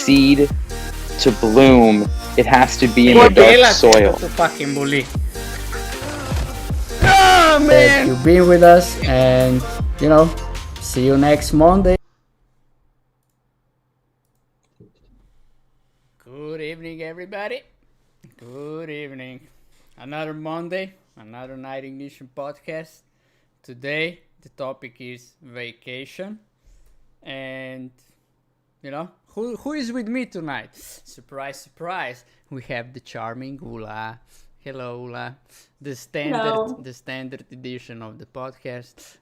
seed to bloom, it has to be in the dark soil. Fucking bully. Oh, that you've been with us, and see you next Monday. Good evening, everybody. Good evening. Another Monday, another Night Ignition podcast. Today, the topic is vacation. And, who is with me tonight? Surprise, surprise. We have the charming Ula. Hello, Ula. The standard edition of the podcast.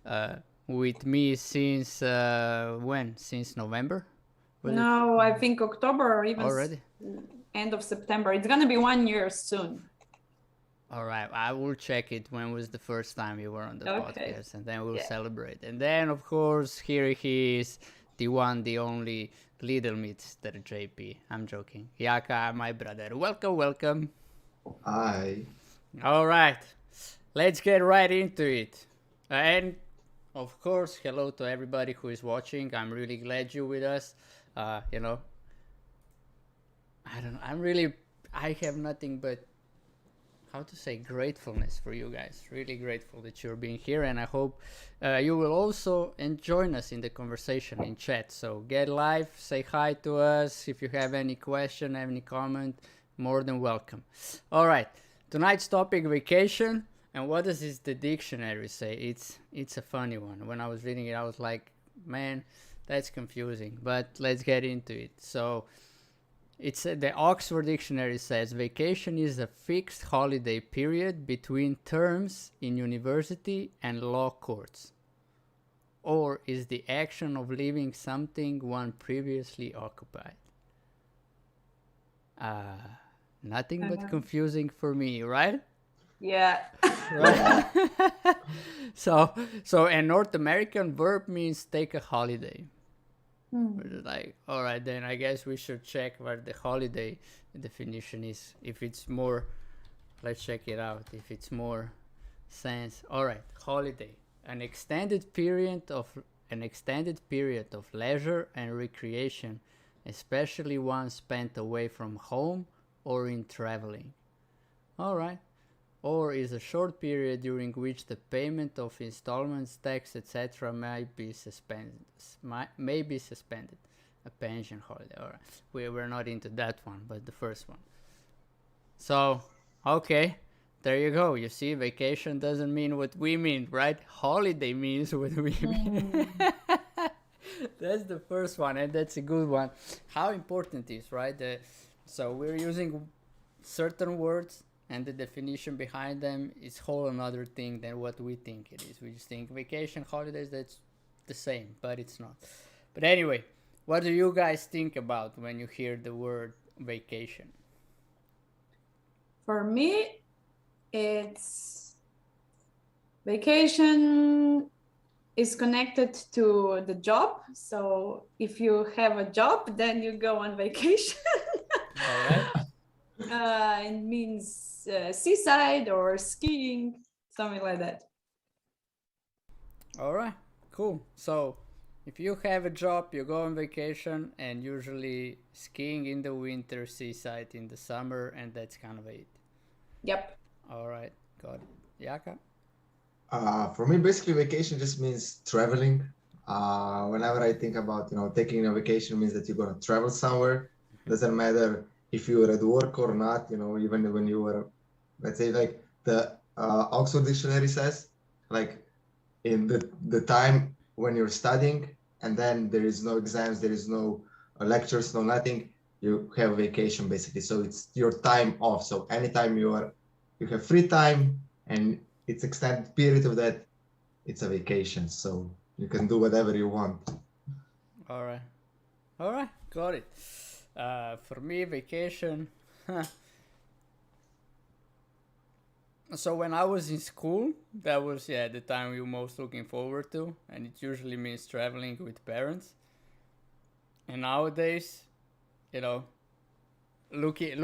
With me since when? Since November? No, I think October or even already end of September. It's gonna be 1 year soon. All right, I will check it. When was the first time you were on the podcast, and then we'll celebrate. And then, of course, here he is, the one, the only Little Mr. JP. I'm joking. Jaka, my brother. Welcome. Hi. All right, let's get right into it. And of course, hello to everybody who is watching. I'm really glad you're with us. I have nothing but, how to say, gratefulness for you guys. Really grateful that you're being here, and I hope you will also join us in the conversation in chat. So get live, say hi to us. If you have any question, any comment, more than welcome. All right, tonight's topic, vacation. And what does the dictionary say? It's a funny one. When I was reading it, I was like, man, that's confusing. But let's get into it. So the Oxford Dictionary says vacation is a fixed holiday period between terms in university and law courts, or is the action of leaving something one previously occupied. Nothing but confusing for me, right? Yeah. Right. So a North American verb means take a holiday. We're like, all right, then I guess we should check what the holiday definition is. If it's more, let's check it out. If it's more sense. All right, holiday, an extended period of leisure and recreation, especially one spent away from home or in traveling. All right. Or is a short period during which the payment of installments, tax, etc. may be suspended. A pension holiday. All right. We're not into that one, but the first one. So, okay, there you go. You see, vacation doesn't mean what we mean, right? Holiday means what we mean. That's the first one, and that's a good one. How important is, right? So we're using certain words, and the definition behind them is whole another thing than what we think it is. We just think vacation, holidays, that's the same, but it's not. But anyway, what do you guys think about when you hear the word vacation? For me, it's vacation is connected to the job. So if you have a job, then you go on vacation. All right. It means seaside or skiing, something like that. All right, cool. So if you have a job, you go on vacation, and usually skiing in the winter, seaside in the summer, and that's kind of it. Yep. All right, got it. Jaka? For me, basically, vacation just means traveling. Whenever I think about, taking a vacation means that you're going to travel somewhere. Doesn't matter if you were at work or not, even when you were, let's say, like the Oxford Dictionary says, like in the time when you're studying, and then there is no exams, there is no lectures, no nothing, you have vacation basically. So it's your time off. So anytime you have free time and it's extended period of that, it's a vacation. So you can do whatever you want. All right, got it. For me, vacation. So when I was in school, that was the time we were most looking forward to, and it usually means traveling with parents. And nowadays, looking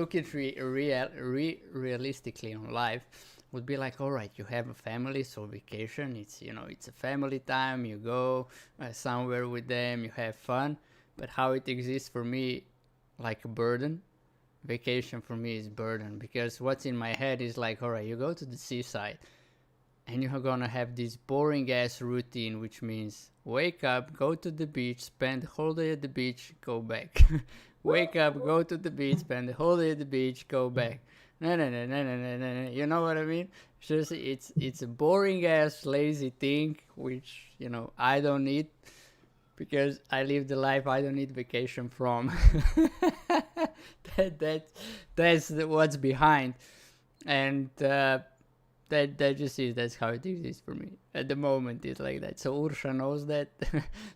realistically on life, would be like, all right, you have a family, so vacation, it's a family time. You go somewhere with them, you have fun. But how it exists for me, like a burden. Vacation for me is burden, because what's in my head is like, all right, you go to the seaside and you're gonna have this boring ass routine, which means wake up, go to the beach, spend the whole day at the beach, go back. Wake up, go to the beach, spend the whole day at the beach, go back. No, no, no, no, no, no, no, no. You know what I mean? Just it's a boring ass lazy thing, which I don't need, because I live the life I don't need vacation from. That's what's behind, and that just is, that's how it is for me at the moment. It's like that. So Ursha knows that.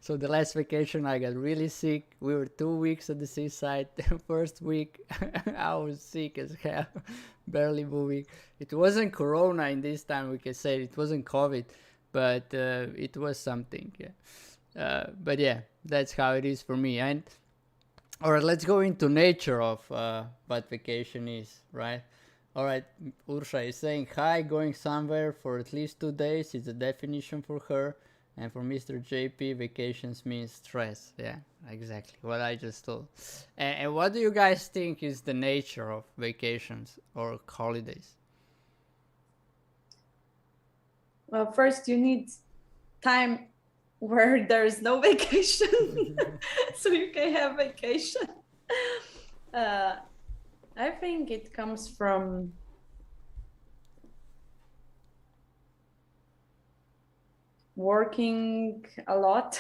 So the last vacation I got really sick. We were 2 weeks at the seaside. The first week I was sick as hell, barely moving. It wasn't corona in this time, we can say. It wasn't COVID, but it was something. Yeah. But yeah, that's how it is for me. And all right, let's go into nature of what vacation is, right? All right, Ursha is saying hi, going somewhere for at least 2 days is the definition for her. And for Mr. JP, vacations means stress. Yeah, exactly what I just told. And what do you guys think is the nature of vacations or holidays? Well, first you need time where there is no vacation, so you can have vacation. I think it comes from working a lot.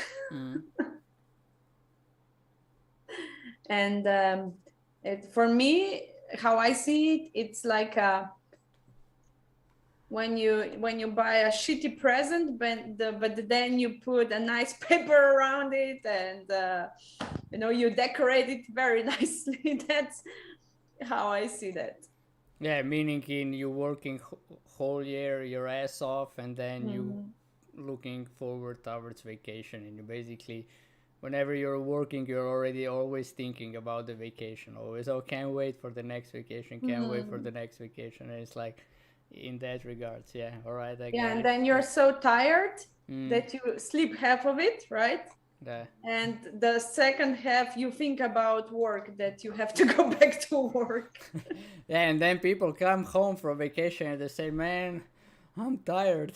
And for me, how I see it, it's like when you buy a shitty present, but then you put a nice paper around it, and you decorate it very nicely. That's how I see that. Yeah, meaning in you working whole year your ass off, and then you looking forward towards vacation, and you basically, whenever you're working, you're already always thinking about the vacation. Always, oh, can't wait for the next vacation, can't wait for the next vacation. And it's like, in that regards, yeah, all right. And then you're so tired that you sleep half of it, right? And the second half you think about work, that you have to go back to work. Yeah, and then people come home from vacation and they say, man, I'm tired.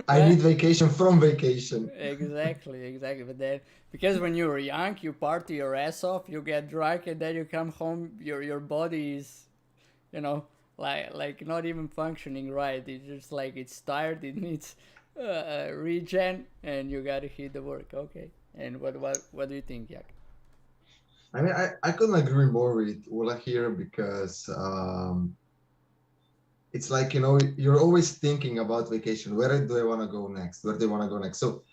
I need vacation from vacation. Exactly. But then, because when you were young, you party your ass off, you get drunk, and then you come home, your body is, like not even functioning right. It's just like it's tired, it needs regen, and you gotta hit the work. Okay. And what do you think, Jak? I mean, I couldn't agree more with Ula here, because it's like, you're always thinking about vacation. Where do I want to go next? Where do I want to go next? So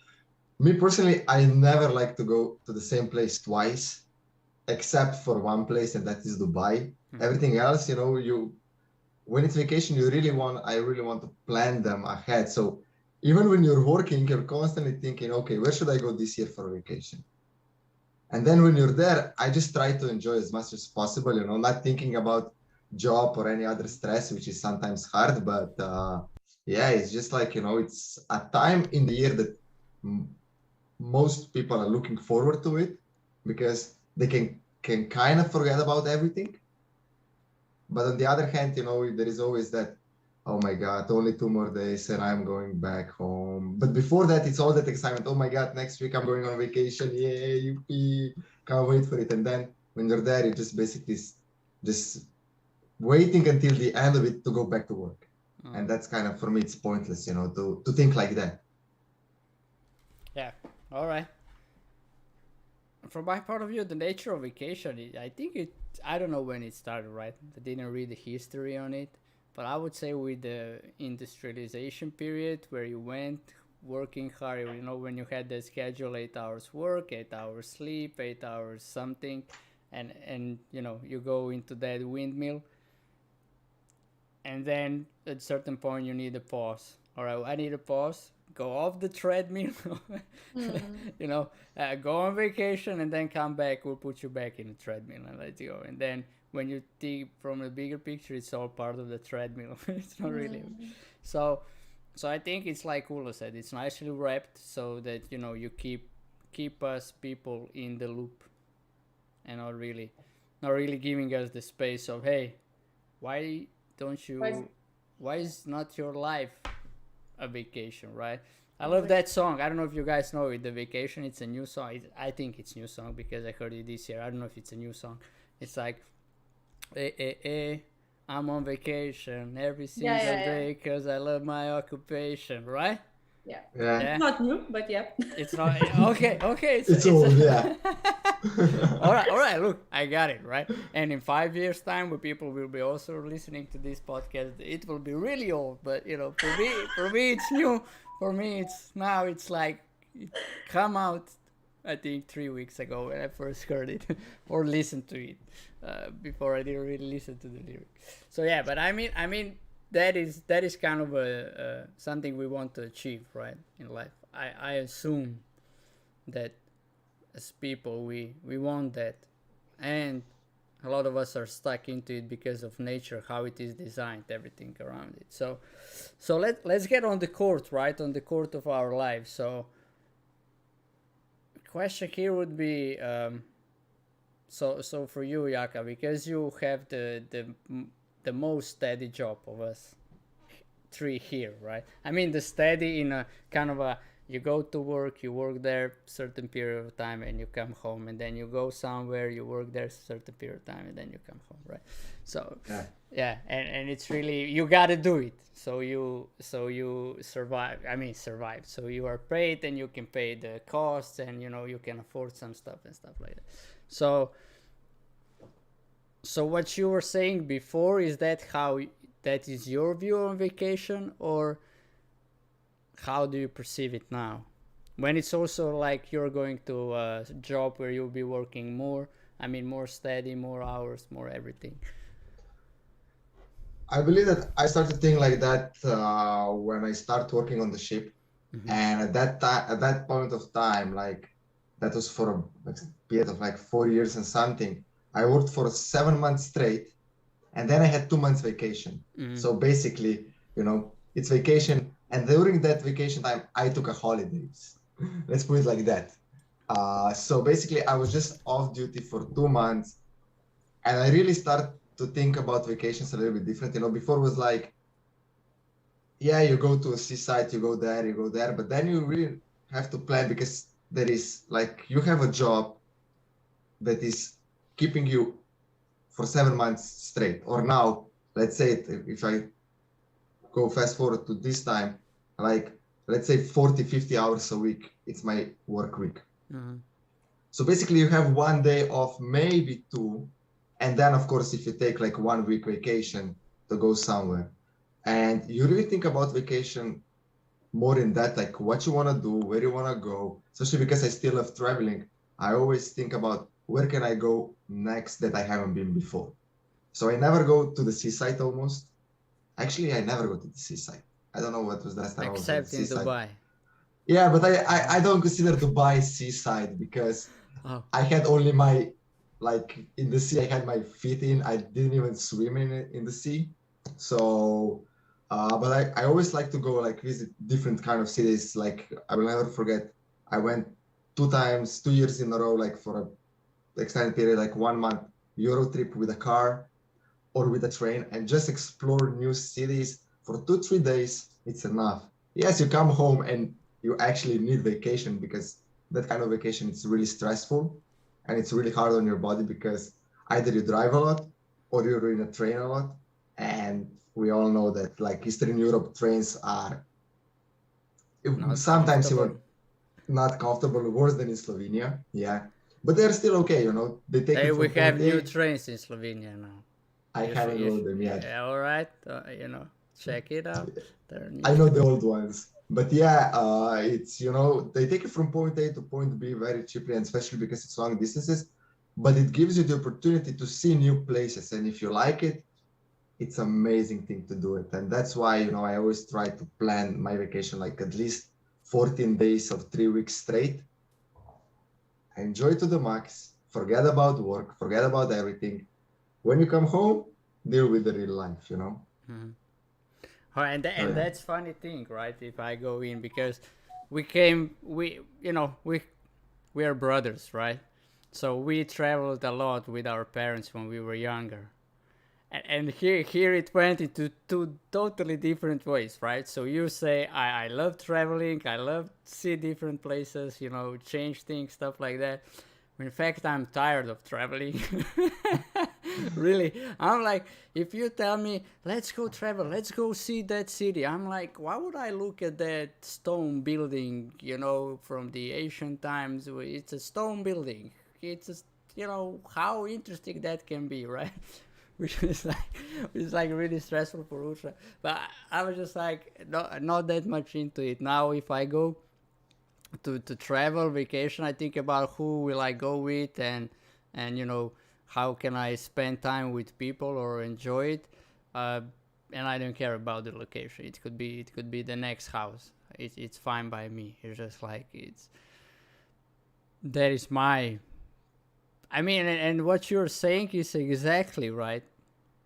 me personally, I never like to go to the same place twice, except for one place, and that is Dubai. Everything else, when it's vacation, I really want to plan them ahead. So even when you're working, you're constantly thinking, okay, where should I go this year for vacation? And then when you're there, I just try to enjoy as much as possible, not thinking about job or any other stress, which is sometimes hard. But yeah, it's just like, it's a time in the year that most people are looking forward to it, because they can kind of forget about everything. But on the other hand, there is always that, oh my God, only 2 more days and I'm going back home. But before that, it's all that excitement. Oh my God, next week I'm going on vacation. Yay, yippee, can't wait for it. And then when you're there, you just basically just waiting until the end of it to go back to work. And that's kind of, for me, it's pointless, to think like that. Yeah, all right. From my point of view, the nature of vacation, I don't know when it started, right? I didn't read the history on it, but I would say with the industrialization period, where you went working hard, when you had the schedule, 8 hours work, 8 hours sleep, 8 hours something, and you go into that windmill, and then at a certain point you need a pause. All right, I need a pause. Go off the treadmill, go on vacation, and then come back. We'll put you back in the treadmill and let you go. And then when you think from a bigger picture, it's all part of the treadmill. It's not really. So I think it's like Ula said. It's nicely wrapped so that you keep us people in the loop, and not really giving us the space of, hey, why don't you, why is not your life a vacation, right? I love that song. I don't know if you guys know it, The Vacation. It's a new song. I think it's new song because I heard it this year. I don't know if it's a new song. It's like, I'm on vacation every single day because I love my occupation, right? Yeah. Not new, but yeah. It's not okay. It's old, yeah. all right. Look, I got it right. And in 5 years' time, when people will be also listening to this podcast, it will be really old. But for me, it's new. For me, it's like it come out. I think 3 weeks ago when I first heard it or listened to it. Before I didn't really listen to the lyrics. So yeah, but I mean that is kind of a something we want to achieve, right, in life. I assume that as people we want that, and a lot of us are stuck into it because of nature, how it is designed, everything around it. So let's get on the court, right, on the court of our lives. So question here would be so for you, Jaka, because you have the most steady job of us three here, right? I mean, the steady in a kind of a, you go to work, you work there certain period of time, and you come home, and then you go somewhere, you work there certain period of time, and then you come home, right? So yeah, and it's really, you gotta do it. So you survive. So you are paid, and you can pay the costs, and you can afford some stuff and stuff like that. So what you were saying before, is that that is your view on vacation, or how do you perceive it now? When it's also like you're going to a job where you'll be working more, more steady, more hours, more everything. I believe that I started thinking like that when I started working on the ship. Mm-hmm. And at that point of time, like that was for a period of like 4 years and something. I worked for 7 months straight, and then I had 2 months vacation. Mm-hmm. So basically, it's vacation. And during that vacation time, I took a holidays. Let's put it like that. So basically, I was just off duty for 2 months, and I really started to think about vacations a little bit different. Before was like, yeah, you go to a seaside, you go there, but then you really have to plan, because there is like, you have a job that is keeping you for 7 months straight. Or now, let's say if I go fast forward to this time, like let's say 40-50 hours a week, it's my work week. Mm-hmm. So basically you have 1 day off, maybe 2, and then of course if you take like 1 week vacation to go somewhere, and you really think about vacation more in that, like what you want to do, where you want to go. Especially because I still love traveling, I always think about where can I go next that I haven't been before. So I never go to the seaside almost. Actually, I never go to the seaside. I don't know what was the last time I was at the seaside. Except in Dubai. Yeah, but I don't consider Dubai seaside, because I had only my, like in the sea, I had my feet in. I didn't even swim in the sea. So, but I always like to go like visit different kind of cities. Like I will never forget, I went 2 years in a row, like for a extended period, like 1 month Euro trip with a car or with a train, and just explore new cities for 2-3 days. It's enough. Yes, you come home and you actually need vacation, because that kind of vacation, it's really stressful and it's really hard on your body, because either you drive a lot or you're in a train a lot. And we all know that like Eastern Europe trains are sometimes even not comfortable, worse than in Slovenia. Yeah, but they're still okay, They take. Hey, we have new trains in Slovenia now. I haven't rode them yet. Yeah, all right. Check it out. I know the old ones, but yeah, it's they take it from point A to point B very cheaply, and especially because it's long distances. But it gives you the opportunity to see new places, and if you like it, it's an amazing thing to do it. And that's why I always try to plan my vacation like at least 14 days of 3 weeks straight. Enjoy to the max. Forget about work. Forget about everything. When you come home, deal with the real life. Mm-hmm. And that's funny thing, right? If I go in, because we are brothers, right? So we traveled a lot with our parents when we were younger. And here it went into two totally different ways, right? So you say, I love traveling, I love see different places, you know, change things, stuff like that. In fact, I'm tired of traveling. Really, I'm like, if you tell me, let's go travel, let's go see that city, I'm like, why would I look at that stone building, you know, from the ancient times? It's a stone building. It's a, you know, how interesting that can be, right? Which is like really stressful for Ultra. But I was just like, not that much into it. Now, if I go to travel vacation, I think about who will I go with, and you know, how can I spend time with people or enjoy it, and I don't care about the location. It could be the next house. It's fine by me. It's just like that is my. I mean, and what you're saying is exactly right.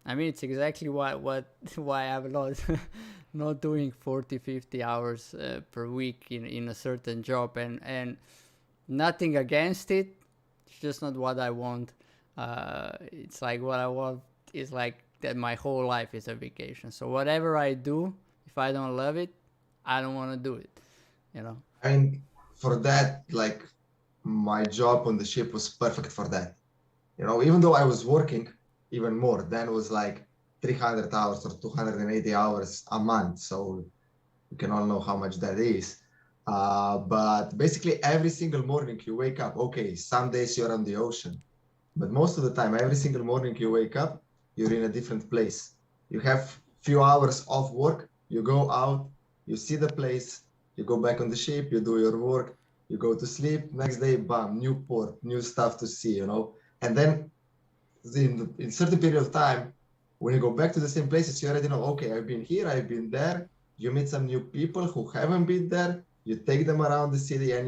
I mean, it's exactly why I'm not doing 40, 50 hours per week in a certain job, and nothing against it. It's just not what I want. It's like what I want is like that my whole life is a vacation. So whatever I do, if I don't love it, I don't want to do it, you know? And for that, like my job on the ship was perfect for that. You know, even though I was working even more, then it was like 300 hours or 280 hours a month. So you can all know how much that is. But basically every single morning you wake up, okay, some days you're on the ocean, but most of the time, every single morning you wake up, you're in a different place. You have few hours of work, you go out, you see the place, you go back on the ship, you do your work, you go to sleep, next day, bam, new port, new stuff to see, you know? And then in certain period of time, when you go back to the same places, you already know, okay, I've been here, I've been there, you meet some new people who haven't been there, you take them around the city, and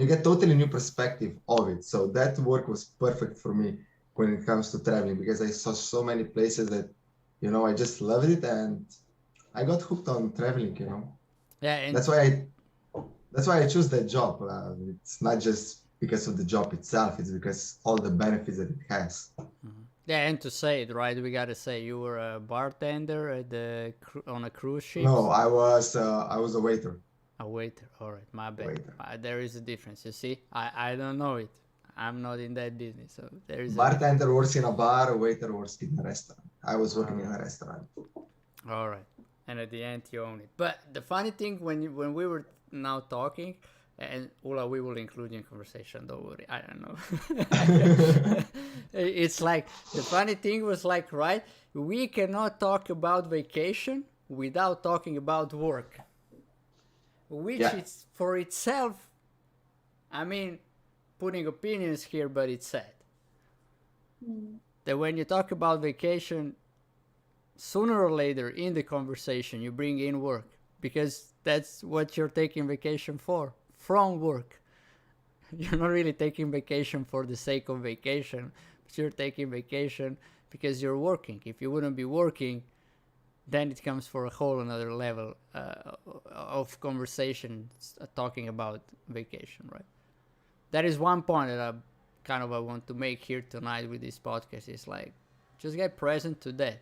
you get totally new perspective of it. So that work was perfect for me when it comes to traveling, because I saw so many places that, you know, I just loved it, and I got hooked on traveling, you know. Yeah, and That's why I choose that job. It's not just because of the job itself, it's because all the benefits that it has. yeah, and to say it right, we gotta say you were a bartender at on a cruise ship. No, I was a waiter. A waiter. All right, my bad. Waiter. There is a difference. You see, I don't know it. I'm not in that business, so there is. Bartender works in a bar, a waiter works in a restaurant. I was working in a restaurant. All right, and at the end you own it. But the funny thing when we were now talking, and Ula, we will include you in conversation. Don't worry. I don't know. It's like the funny thing was like, right? We cannot talk about vacation without talking about work, which is for itself. I mean, putting opinions here, but it's sad that when you talk about vacation, sooner or later in the conversation you bring in work, because that's what you're taking vacation for, from work. You're not really taking vacation for the sake of vacation, but you're taking vacation because you're working. If you wouldn't be working, then it comes for a whole another level of conversation talking about vacation, right? That is one point that I want to make here tonight with this podcast, is like, just get present to that.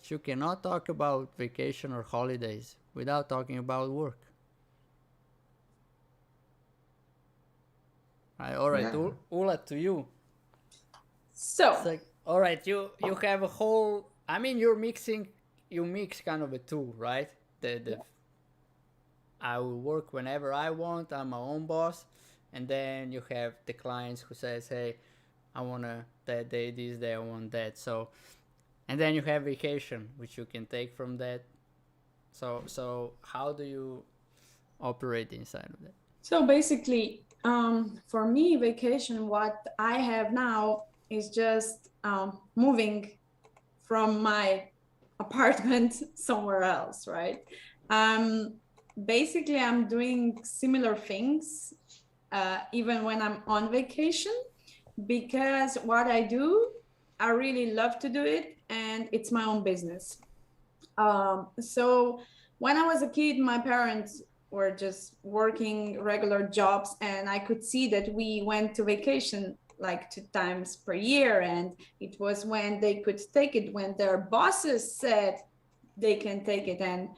You cannot talk about vacation or holidays without talking about work. All right, Yeah. Ula, to you. So, It's like, all right, you have a whole. I mean, you mix kind of a two, right? I will work whenever I want. I'm my own boss, and then you have the clients who says, "Hey, I wanna that day, this day, I want that." So, and then you have vacation, which you can take from that. So how do you operate inside of that? so basically, for me, vacation, what I have now is just moving from my apartment somewhere else, right? Basically, I'm doing similar things even when I'm on vacation, because what I do, I really love to do it, and it's my own business. So when I was a kid, my parents were just working regular jobs, and I could see that we went to vacation like 2 times per year. And it was when they could take it, when their bosses said they can take it. And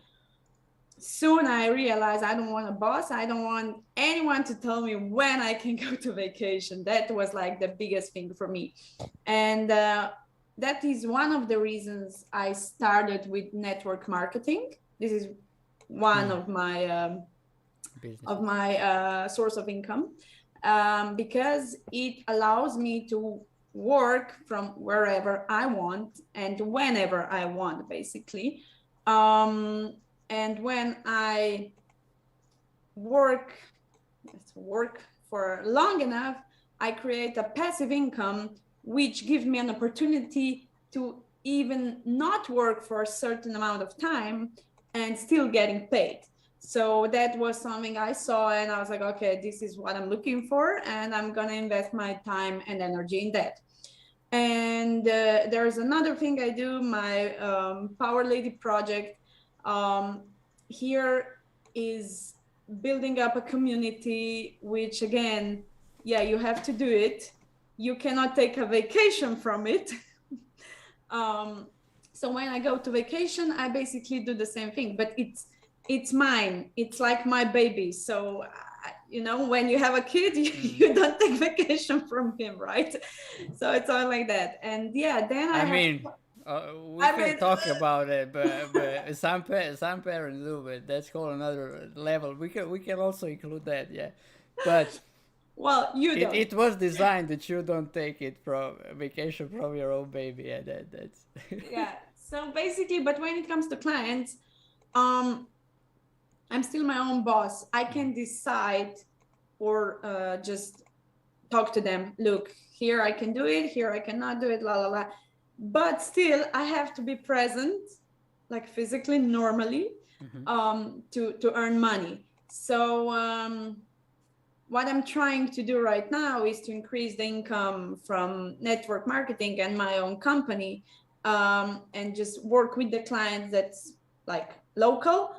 soon I realized I don't want a boss. I don't want anyone to tell me when I can go to vacation. That was like the biggest thing for me. And that is one of the reasons I started with network marketing. This is one of my source of income, because it allows me to work from wherever I want and whenever I want, basically. And when I work for long enough, I create a passive income, which gives me an opportunity to even not work for a certain amount of time and still getting paid. So that was something I saw, and I was like, okay, this is what I'm looking for, and I'm gonna invest my time and energy in that. And there's another thing I do, my Power Lady project. Here is building up a community, which again, yeah, you have to do it. You cannot take a vacation from it. So when I go to vacation, I basically do the same thing, but it's mine. It's like my baby. So, you know, when you have a kid, you don't take vacation from him, right? So it's all like that. And yeah, then we can talk about it, but some parents do, but that's called another level. We can also include that, yeah. But well, it was designed that you don't take it from vacation from your own baby. Yeah, that's yeah. So basically, but when it comes to clients, I'm still my own boss. I can decide or just talk to them. Look, here I can do it, here I cannot do it, la la la. But still, I have to be present, like physically, normally, to earn money. So what I'm trying to do right now is to increase the income from network marketing and my own company, and just work with the clients that's like local,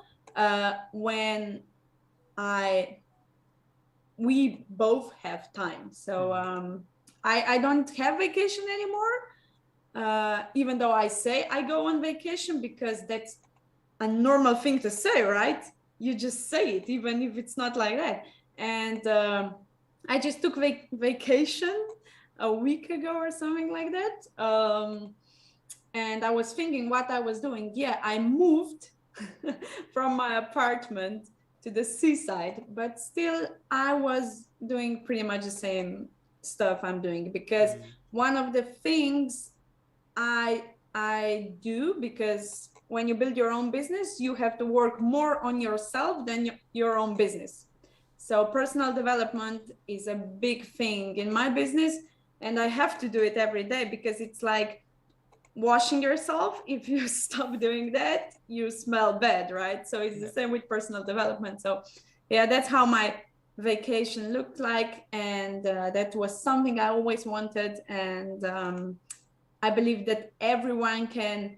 when we both have time. So I don't have vacation anymore, even though I say I go on vacation, because that's a normal thing to say, right? You just say it, even if it's not like that. And I just took vacation a week ago or something like that. And I was thinking what I was doing. Yeah, I moved from my apartment to the seaside, but still I was doing pretty much the same stuff I'm doing, because one of the things I do, because when you build your own business, you have to work more on yourself than your own business. So personal development is a big thing in my business, and I have to do it every day, because it's like washing yourself. If you stop doing that, you smell bad, right? So it's the same with personal development. So yeah, that's how my vacation looked like, and that was something I always wanted. And I believe that everyone can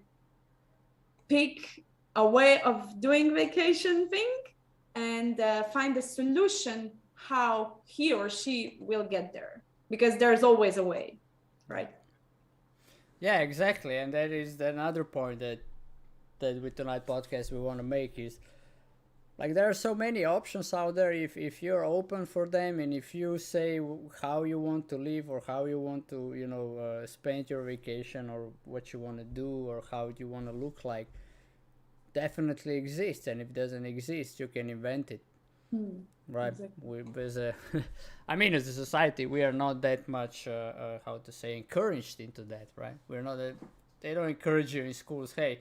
pick a way of doing vacation thing and find a solution how he or she will get there, because there's always a way, right? Yeah, exactly. And that is another point that with Tonight podcast we want to make is, like, there are so many options out there. If you're open for them, and if you say how you want to live, or how you want to spend your vacation, or what you want to do, or how you want to look like, definitely exists. And if it doesn't exist, you can invent it. Right. Exactly. I mean, as a society, we are not that much encouraged into that, right? We're not that. They don't encourage you in schools. Hey,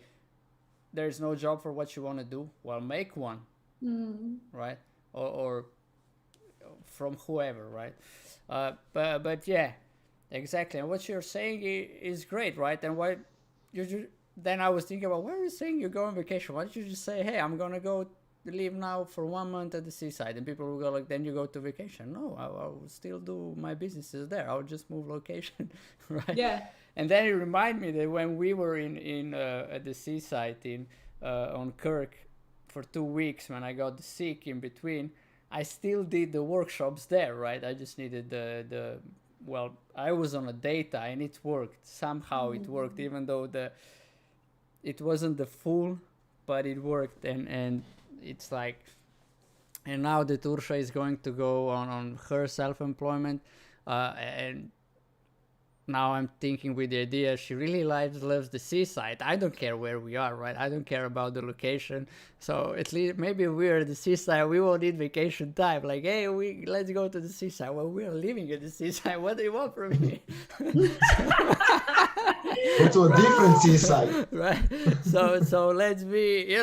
there's no job for what you want to do. Well, make one, right? Or from whoever, right? But yeah, exactly. And what you're saying is great, right? And why then I was thinking about, why are you saying you go on vacation? Why don't you just say, hey, I'm gonna go live now for 1 month at the seaside? And people will go like, then you go to vacation. No, I will still do my businesses there. I'll just move location, right? Yeah. And then it reminded me that when we were in at the seaside on Kirk for 2 weeks, when I got sick in between, I still did the workshops there, right? I just needed the well, I was on a data and it worked. Somehow it worked, even though it wasn't the full, but it worked. And it's like, and now that Ursha is going to go on her self-employment, and now I'm thinking with the idea she really loves the seaside. I don't care where we are, right? I don't care about the location. So at least maybe we're at the seaside. We won't need vacation time. Like, hey, let's go to the seaside. Well, we are living at the seaside. What do you want from me? Go to a different seaside. Right. So let's be,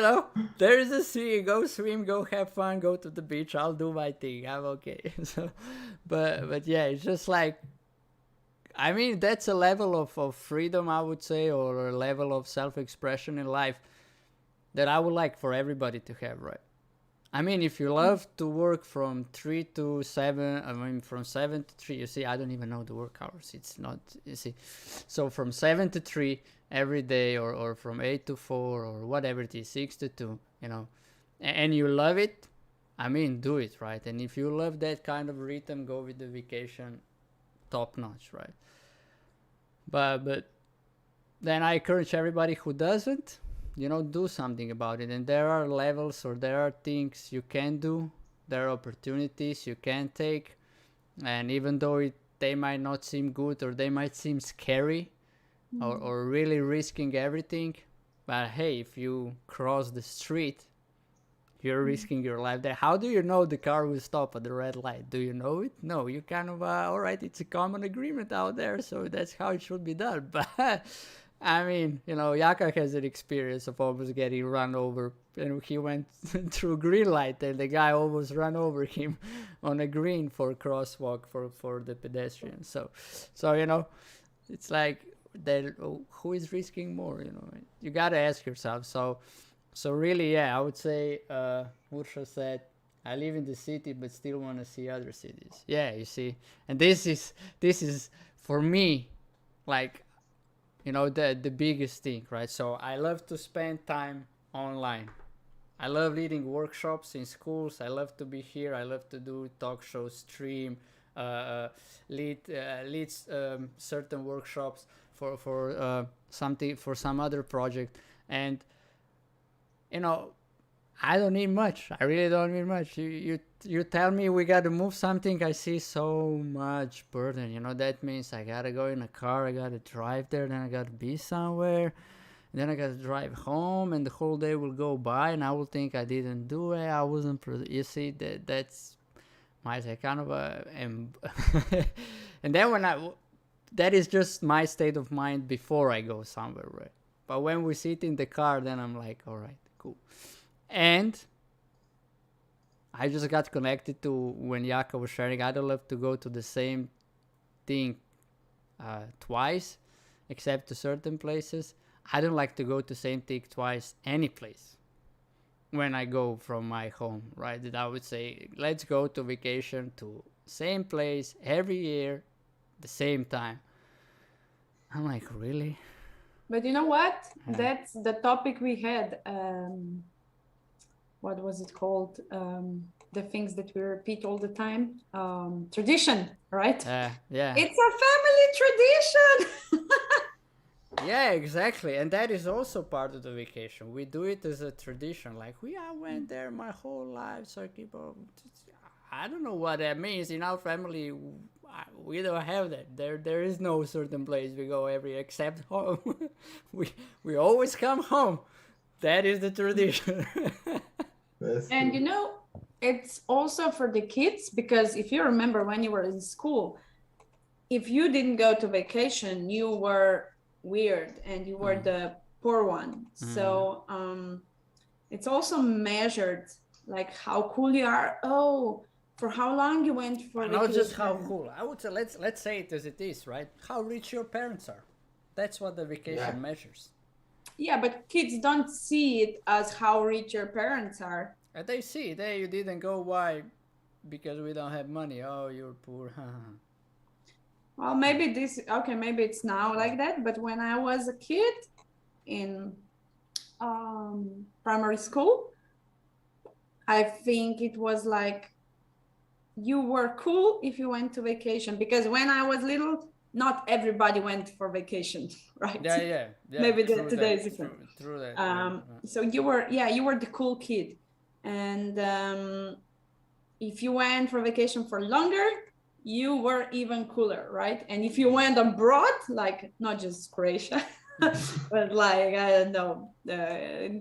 there is a sea. Go swim. Go have fun. Go to the beach. I'll do my thing. I'm okay. So, but yeah, it's just like, I mean, that's a level of freedom, I would say, or a level of self-expression in life that I would like for everybody to have, right? I mean, if you love to work from 3 to 7, I mean, from 7 to 3, you see, I don't even know the work hours. It's not, you see. So from 7 to 3 every day, or from 8 to 4, or whatever it is, 6 to 2, and you love it, I mean, do it, right? And if you love that kind of rhythm, go with the vacation, top notch, right? But then I encourage everybody who doesn't, do something about it. And there are levels, or there are things you can do, there are opportunities you can take, and even though they might not seem good, or they might seem scary, or really risking everything, but hey, if you cross the street, you're risking your life there. How do you know the car will stop at the red light? Do you know it? No, you kind of, all right, it's a common agreement out there, so that's how it should be done. But, I mean, Jaka has an experience of almost getting run over, and he went through green light, and the guy almost ran over him on a green for crosswalk for the pedestrians. So it's like, who is risking more, You got to ask yourself. So really, yeah, I would say, Ursha said, I live in the city, but still want to see other cities. Yeah, you see, and this is for me, like, the biggest thing, right? So I love to spend time online. I love leading workshops in schools. I love to be here. I love to do talk shows, stream, lead certain workshops for some other project, and I don't need much. I really don't need much. You tell me we got to move something, I see so much burden. That means I got to go in a car, I got to drive there, then I got to be somewhere, and then I got to drive home, and the whole day will go by, and I will think I didn't do it. I wasn't. You see, that's my kind of and then that is just my state of mind before I go somewhere, right? But when we sit in the car, then I'm like, all right, cool. And I just got connected to when Jaka was sharing. I don't love to go to the same thing twice, except to certain places. I don't like to go to the same thing twice any place when I go from my home, right? That I would say, let's go to vacation to same place every year, the same time. I'm like, really? But you know what? That's the topic we had. What was it called? The things that we repeat all the time. Tradition, right? Yeah. It's a family tradition. Yeah, exactly. And that is also part of the vacation. We do it as a tradition. Like, I went there my whole life, so I keep on. I don't know what that means. In our family, we don't have that. There is no certain place we go except home. we always come home. That is the tradition. And it's also for the kids, because if you remember when you were in school, if you didn't go to vacation, you were weird and you were the poor one. So it's also measured, like how cool you are. Oh, for how long you went for vacation. Not just how cool. I would say, let's say it as it is, right? How rich your parents are. That's what the vacation measures. Yeah, but kids don't see it as how rich your parents are. They see it. Hey, you didn't go. Why? Because we don't have money. Oh, you're poor. Well, maybe it's now like that. But when I was a kid in primary school, I think it was like you were cool if you went to vacation, because when I was little, not everybody went for vacation, right? Yeah. Maybe True today that. is different. True that. So you were the cool kid, and if you went for vacation for longer, you were even cooler, right? And if you went abroad, like not just Croatia, but like, I don't know,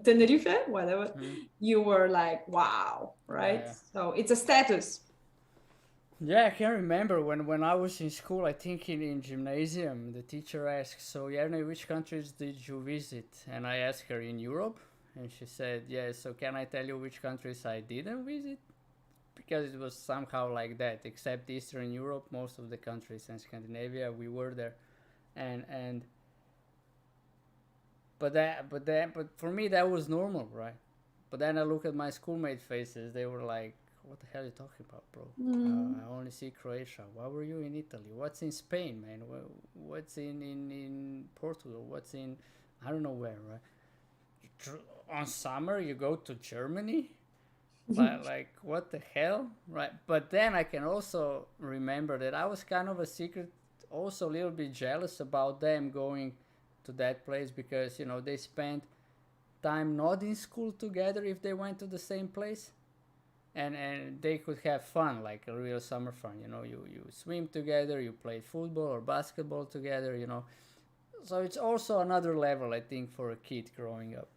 Tenerife, whatever, you were like, wow, right? Yeah. So it's a status. Yeah, I can remember when I was in school, I think in gymnasium, the teacher asked, so Yarne, which countries did you visit? And I asked her, in Europe? And she said, yeah, so can I tell you which countries I didn't visit? Because it was somehow like that, except Eastern Europe, most of the countries and Scandinavia, we were there. But for me that was normal, right? But then I look at my schoolmate faces, they were like, what the hell are you talking about, bro? I only see Croatia. Why were you in Italy? What's in Spain, man? What's in Portugal? What's in, I don't know where, right? On summer you go to Germany? like what the hell, right? But then I can also remember that I was kind of a secret, also a little bit jealous about them going to that place, because they spent time not in school together if they went to the same place, and they could have fun, like a real summer fun. You swim together, you play football or basketball together. So it's also another level, I think, for a kid growing up.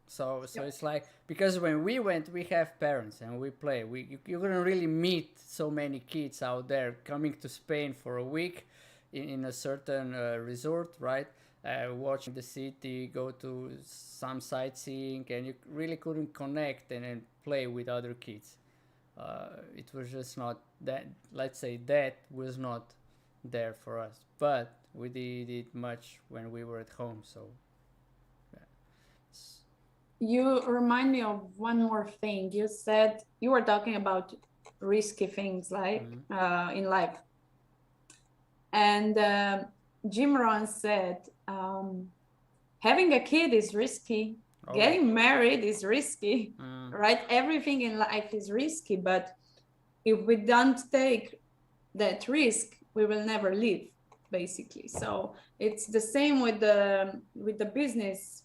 So it's like, because when we went, we have parents and we play. You couldn't really meet so many kids out there coming to Spain for a week in a certain resort, right? Watching the city, go to some sightseeing, and you really couldn't connect and play with other kids. It was just not that, let's say, that was not there for us. But we did it much when we were at home, so you remind me of one more thing. You said you were talking about risky things, like in life. And Jim Rohn said, having a kid is risky. Getting married is risky, right? Everything in life is risky, but if we don't take that risk, we will never live, basically. So it's the same with the business.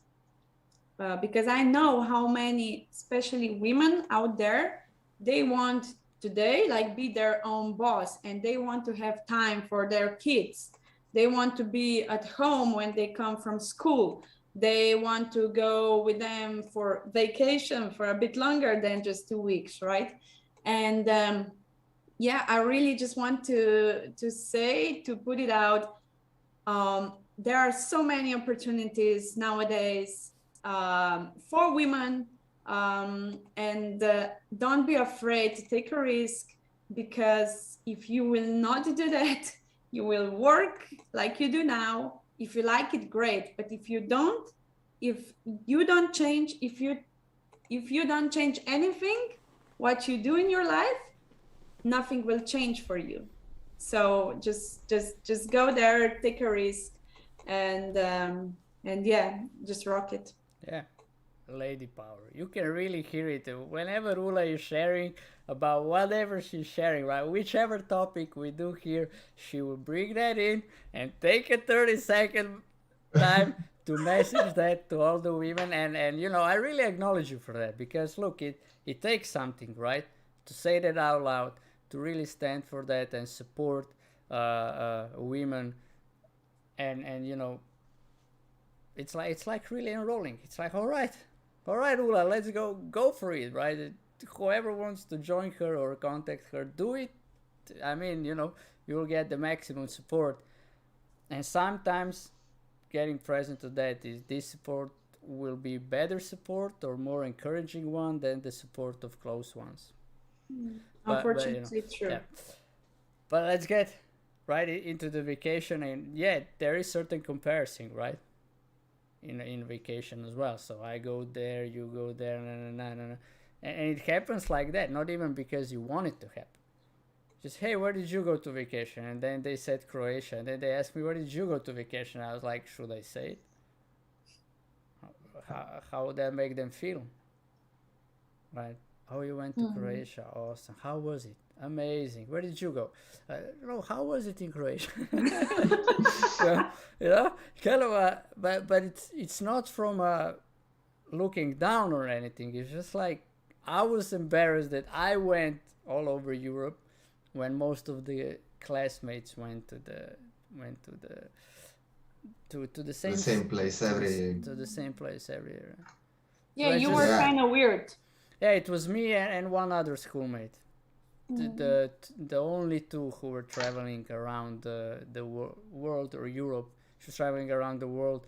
Because I know how many, especially women out there, they want today like be their own boss, and they want to have time for their kids. They want to be at home when they come from school. They want to go with them for vacation for a bit longer than just 2 weeks, right? And I really just want to say, to put it out, there are so many opportunities nowadays for women, and don't be afraid to take a risk, because if you will not do that, you will work like you do now. If you like it, great, but if you don't change, if you don't change anything, what you do in your life, nothing will change for you. So just go there, take a risk, and just rock it. Yeah, lady power. You can really hear it whenever Ula is sharing about whatever she's sharing, right? Whichever topic we do here, she will bring that in and take a 30-second time to message that to all the women. And I really acknowledge you for that, because look, it takes something, right? To say that out loud, to really stand for that and support women, and it's like really enrolling. It's like, all right, Ula, let's go for it, right? Whoever wants to join her or contact her, do it. I mean, you will get the maximum support, and sometimes getting present to that is, this support will be better support or more encouraging one than the support of close ones. Unfortunately, true. Yeah. But let's get right into the vacation, and there is certain comparison, right? In vacation as well. So I go there, you go there, and it happens like that. Not even because you want it to happen. Just, hey, where did you go to vacation? And then they said Croatia, and then they asked me, where did you go to vacation? I was like, should I say it? How would that make them feel? Right? Oh, you went to Croatia. Awesome. How was it? Amazing. Where did you go? No, how was it in Croatia? Well, kind of. But it's not from looking down or anything. It's just like I was embarrassed that I went all over Europe when most of the classmates went to the same place every. to the same place every year. Yeah, So you I were just- kind of weird. Yeah, it was me and one other schoolmate. The only two who were traveling around the world or Europe. She was traveling around the world.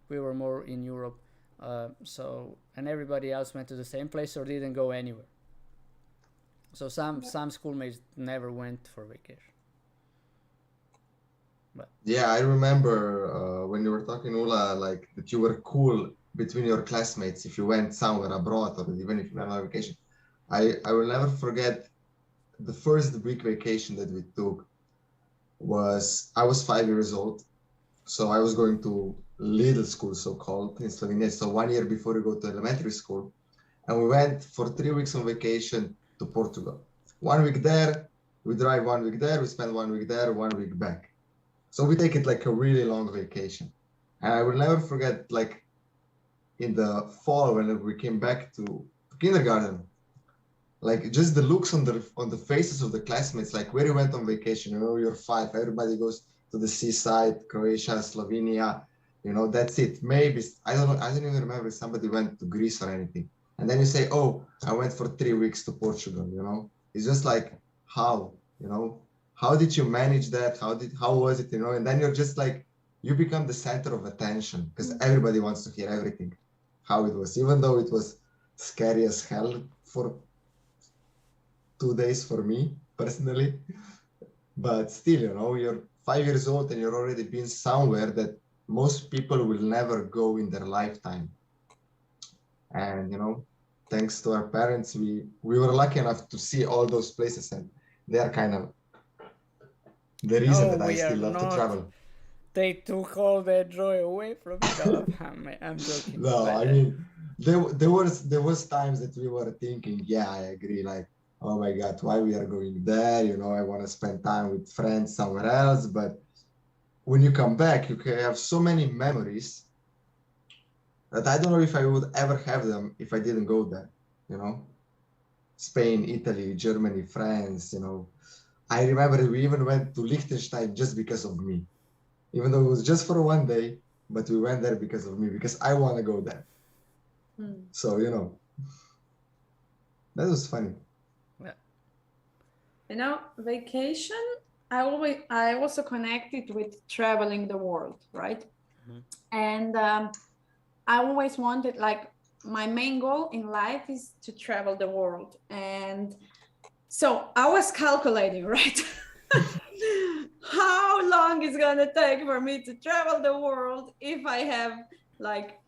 We were more in Europe. And everybody else went to the same place or didn't go anywhere. So some schoolmates never went for vacation. Yeah, I remember when you were talking, Ula, like that you were cool between your classmates if you went somewhere abroad or even if you went on vacation. I will never forget the first big vacation that we took was I was 5 years old. So I was going to little school, so-called, in Slovenia. So 1 year before you go to elementary school. And we went for 3 weeks on vacation to Portugal. 1 week there, we drive 1 week there, we spend 1 week there, 1 week back. So we take it like a really long vacation. And I will never forget, like in the fall when we came back to kindergarten, like just the looks on the faces of the classmates, like where you went on vacation, you're 5, everybody goes to the seaside, Croatia, Slovenia, that's it. Maybe, I don't even remember if somebody went to Greece or anything. And then you say, oh, I went for 3 weeks to Portugal, It's just like, how, how did you manage that? How was it, And then you're just like, you become the center of attention because everybody wants to hear everything, how it was, even though it was scary as hell for 2 days for me personally. But still, you're 5 years old and you're already been somewhere that most people will never go in their lifetime. And, thanks to our parents, we were lucky enough to see all those places, and they are kind of the reason that I still love to travel. They took all that joy away from me. No, I'm joking. No, I mean, there was times that we were thinking, yeah, I agree, like, oh my God, why we are going there? I want to spend time with friends somewhere else. But when you come back, you can have so many memories that I don't know if I would ever have them if I didn't go there, Spain, Italy, Germany, France, I remember we even went to Liechtenstein just because of me, even though it was just for 1 day, but we went there because of me, because I want to go there. So, that was funny. Vacation, I also connect it with traveling the world, right? And I always wanted, like, my main goal in life is to travel the world. And so I was calculating, right? How long it's gonna take for me to travel the world if I have like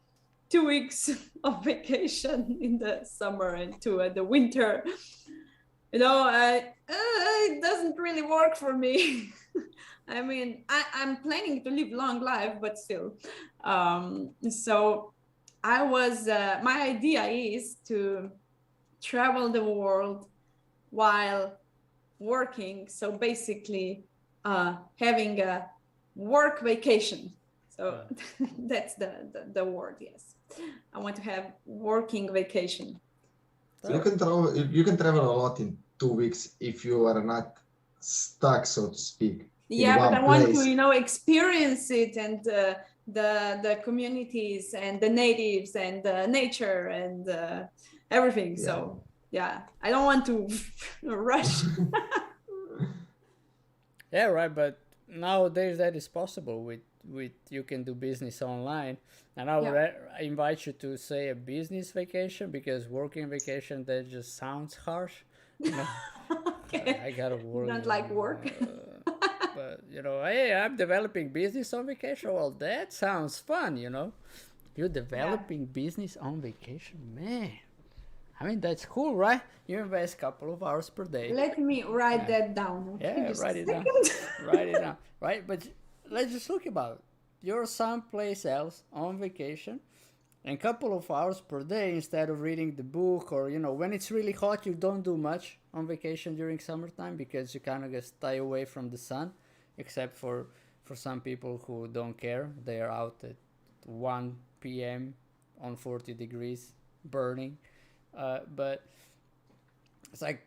2 weeks of vacation in the summer and 2 at the winter. It doesn't really work for me. I mean, I'm planning to live long life, but still. So I was, my idea is to travel the world while working. So basically having a work vacation. So that's the word, yes. I want to have working vacation. So you can travel a lot in 2 weeks if you are not stuck, so to speak. Yeah, but I want to, experience it, and the communities and the natives and the nature and everything. Yeah. So yeah, I don't want to rush. Yeah, right. But nowadays that is possible with you can do business online, and I would invite you to say a business vacation, because working vacation, that just sounds harsh. Okay. I gotta work. You don't like work. But hey, I'm developing business on vacation. Well, that sounds fun. You're developing business on vacation, man. I mean, that's cool, right? You invest a couple of hours per day. Let me write that down. Yeah, write it down. Write it down. Right, but let's just look about it. You're someplace else on vacation, And couple of hours per day instead of reading the book, or when it's really hot, you don't do much on vacation during summertime because you kind of just stay away from the sun, except for some people who don't care. They are out at 1 p.m. on 40 degrees burning, but it's like,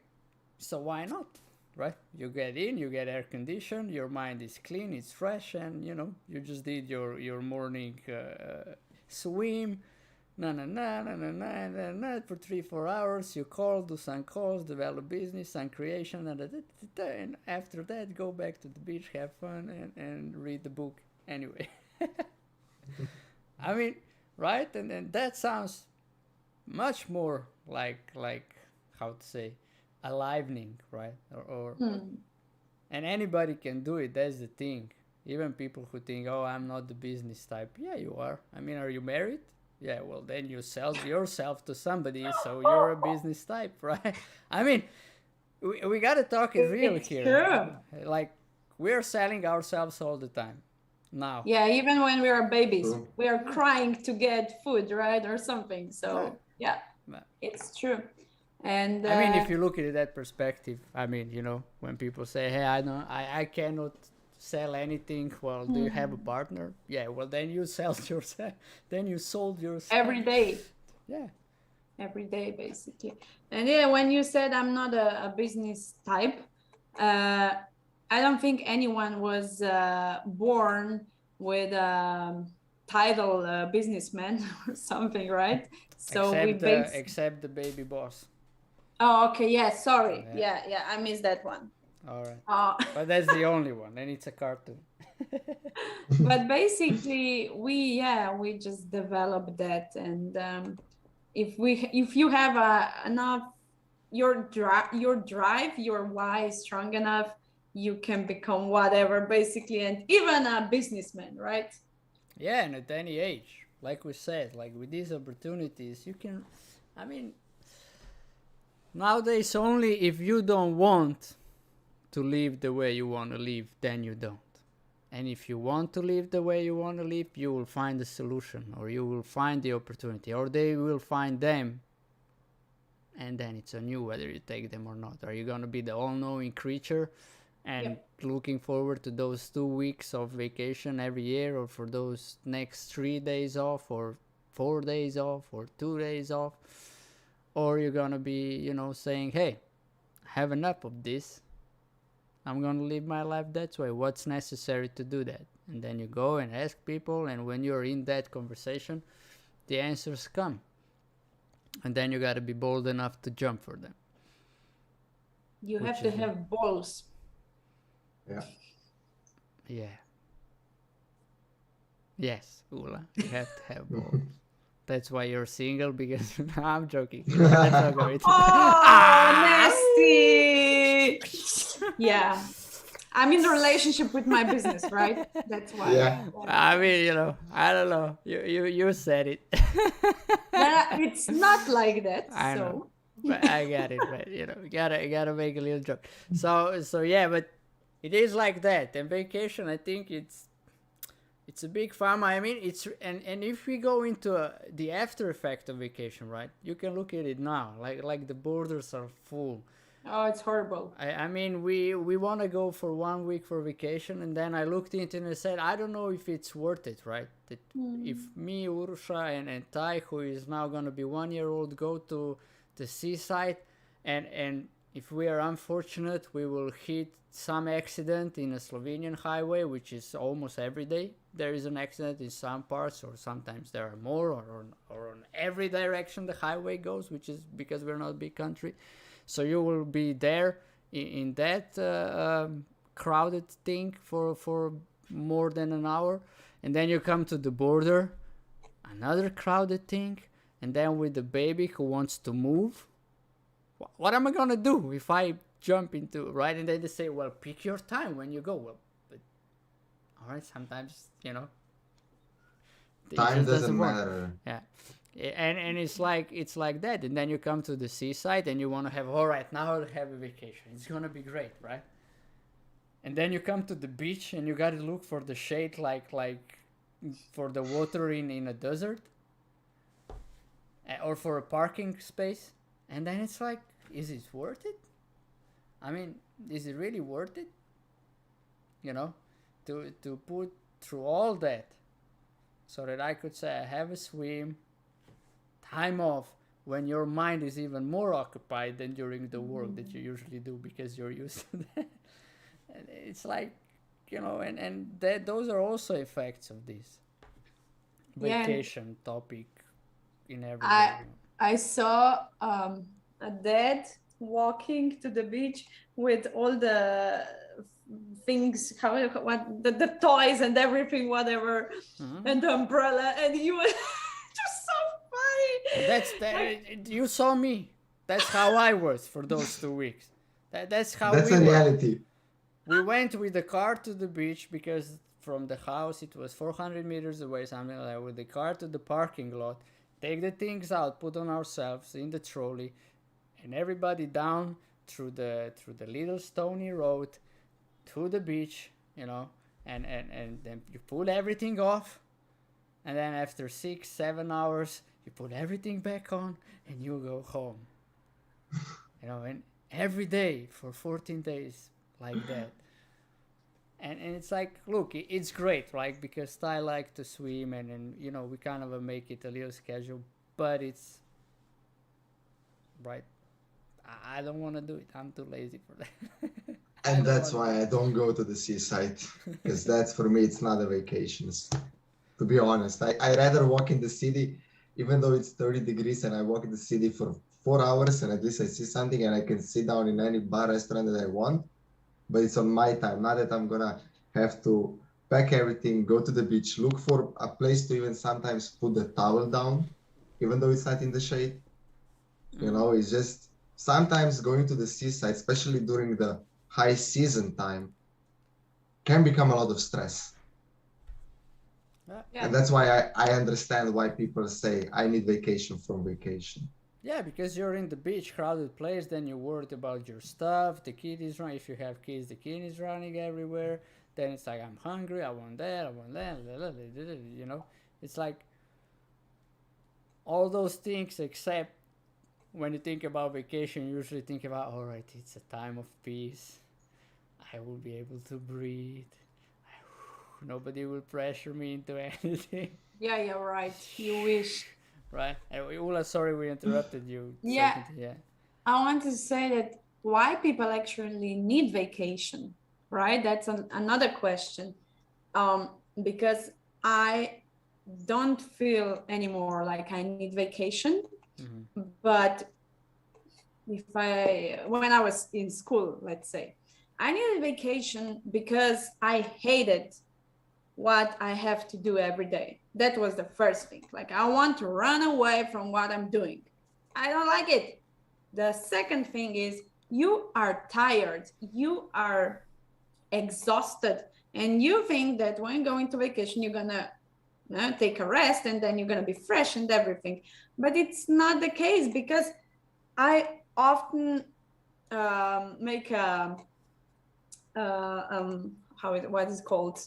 so why not, right? You get in, you get air conditioned, your mind is clean, it's fresh, and you just did your morning swim, for 3-4 hours. You call, do some calls, develop business, some creation, and after that go back to the beach, have fun, and read the book anyway. I mean, right? And that sounds much more like how to say, alivening, right? Or and anybody can do it. That's the thing. Even people who think, oh, I'm not the business type. Yeah, you are. I mean, are you married? Yeah, well, then you sell yourself to somebody, so you're a business type, right? I mean, we got to talk it real here. True. Like, we're selling ourselves all the time now. Yeah, even when we are babies, we are crying to get food, right? Or something. So, yeah, it's true. And I mean, if you look at it that perspective, I mean, when people say, hey, I cannot sell anything, well, do you have a partner? Yeah, well, then you sell yourself, then you sold yourself every day. Yeah, every day basically. And yeah, when you said I'm not a business type, I don't think anyone was born with a title businessman or something, right? So except the baby boss. Oh, okay, yeah, sorry. Yeah, I missed that one. All right. But that's the only one, and it's a cartoon. But basically, we just developed that, and if you have enough your drive, your why is strong enough, you can become whatever basically, and even a businessman, right? Yeah, and at any age, like we said, like with these opportunities, you can. I mean, nowadays, only if you don't want to live the way you want to live, then you don't. And if you want to live the way you want to live, you will find a solution, or you will find the opportunity, or they will find them, and then it's on you whether you take them or not. Are you going to be the all-knowing creature and looking forward to those 2 weeks of vacation every year, or for those next 3 days off, or 4 days off, or 2 days off? Or you're going to be, saying, hey, I have enough of this. I'm going to live my life that way. What's necessary to do that? And then you go and ask people, and when you're in that conversation, the answers come. And then you got to be bold enough to jump for them. You have to have balls. Yeah. Yes, Ula, you have to have balls. That's why you're single, because I'm joking. Nasty. Yeah, I'm in a relationship with my business, right? That's why. Yeah. I mean, I don't know. You said it. It's not like that. I know. But I got it. But you gotta make a little joke. So yeah, but it is like that. And vacation, I think it's a big fun. I mean, and if we go into the after effect of vacation, right? You can look at it now, like the borders are full. Oh, it's horrible. I mean, we want to go for 1 week for vacation, and then I looked into it and said, I don't know if it's worth it, right? That if me, Urusha, and Tai, who is now going to be 1 year old, go to the seaside, and if we are unfortunate, we will hit some accident in a Slovenian highway, which is almost every day. There is an accident in some parts, or sometimes there are more, or on every direction the highway goes, which is because we're not a big country. So you will be there in that crowded thing for more than an hour. And then you come to the border, another crowded thing. And then with the baby who wants to move, what am I going to do if I jump into, right? And then they say, well, pick your time when you go. Well, but, all right, sometimes, time doesn't matter. Yeah. And it's like that. And then you come to the seaside and you want to have, all right, now I'll have a vacation. It's going to be great, right? And then you come to the beach and you got to look for the shade like for the water in a desert. or for a parking space, and then it's like, is it worth it? I mean, is it really worth it? You know, to put through all that so that I could say I have a swim, time off, when your mind is even more occupied than during the work that you usually do because you're used to that. And it's like, you know, and that those are also effects of this vacation topic in every way. I saw a dad walking to the beach with all the things, the toys and everything, whatever, and the umbrella, and he was just so funny. That's you saw me. That's how I was for those 2 weeks. That's how That's we a were. reality. We went with the car to the beach because from the house it was 400 meters away, something like that. With the car to the parking lot, take the things out, put on ourselves in the trolley, and everybody down through the little stony road to the beach, you know, and then you pull everything off, and then after 6-7 hours you put everything back on and you go home. You know, and every day for 14 days like that. And it's like, look, it's great, right? Because I like to swim, and you know, we kind of make it a little schedule, but it's right. I don't want to do it. I'm too lazy for that. And that's why I don't go to the seaside, because that's, for me, it's not a vacation. To be honest, I rather walk in the city, even though it's 30 degrees, and I walk in the city for 4 hours, and at least I see something, and I can sit down in any bar, restaurant that I want. But it's on my time, not that I'm gonna have to pack everything, go to the beach, look for a place to even sometimes put the towel down, even though it's not in the shade. You know, it's just sometimes going to the seaside, especially during the high season time, can become a lot of stress. Yeah. And that's why I understand why people say I need vacation from vacation. Yeah, because you're in the beach, crowded place, then you're worried about your stuff. The kid is running. If you have kids, the kid is running everywhere. Then it's like, I'm hungry, I want that, you know? It's like all those things, except when you think about vacation, you usually think about, all right, it's a time of peace. I will be able to breathe. Nobody will pressure me into anything. Yeah, you're right. You wish. Right. Ula, sorry we interrupted you. Yeah. Yeah. I want to say that why people actually need vacation, right? That's another question. Because I don't feel anymore like I need vacation. But when I was in school, let's say, I needed vacation because I hated what I have to do every day. That was the first thing. Like, I want to run away from what I'm doing. I don't like it. The second thing is, you are tired, you are exhausted, and you think that when going to vacation, you're gonna take a rest and then you're gonna be fresh and everything. But it's not the case, because I often make a what is it called?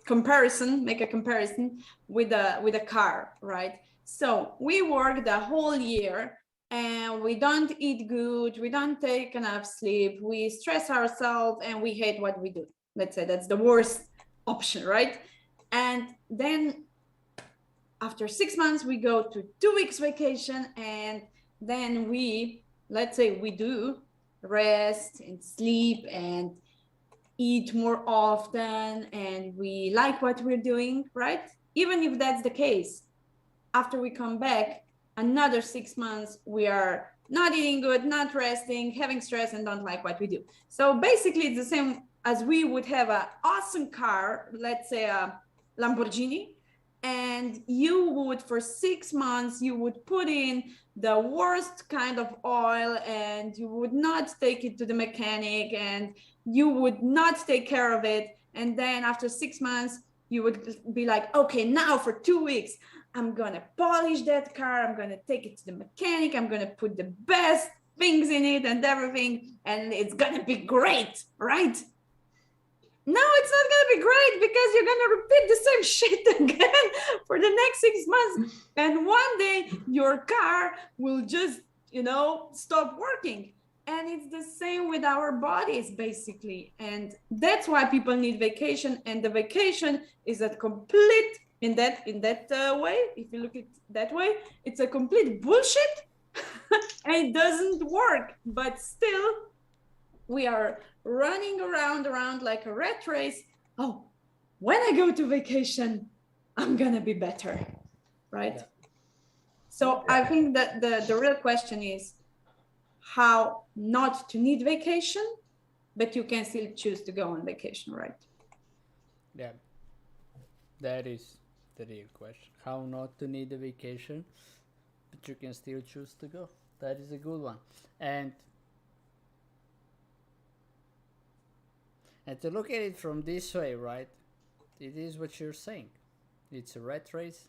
Make a comparison with a car, right? So we work the whole year and we don't eat good, we don't take enough sleep, we stress ourselves, and we hate what we do. Let's say that's the worst option, right? And then after 6 months, we go to 2 weeks vacation, and then let's say we do rest and sleep and eat more often, and we like what we're doing, right? Even if that's the case, after we come back, another 6 months, we are not eating good, not resting, having stress, and don't like what we do. So basically, it's the same as we would have an awesome car, let's say a Lamborghini, and you would, for 6 months, you would put in the worst kind of oil, and you would not take it to the mechanic, and you would not take care of it. And then after 6 months, you would be like, okay, now for 2 weeks, I'm gonna polish that car, I'm gonna take it to the mechanic, I'm gonna put the best things in it and everything, and it's gonna be great, right? no, it's not going to be great because you're going to repeat the same shit again for the next 6 months. And one day your car will just, stop working. And it's the same with our bodies, basically. And that's why people need vacation. And the vacation is a complete, in that way, if you look at it that way, it's a complete bullshit. And it doesn't work. But still, we are running around like a rat race. Oh, when I go to vacation, I'm gonna be better, right? Yeah. So I think that the real question is how not to need vacation, but you can still choose to go on vacation, right? Yeah, that is the real question. How not to need a vacation, but you can still choose to go. That is a good one. And to look at it from this way, right? It is what you're saying. It's a rat race.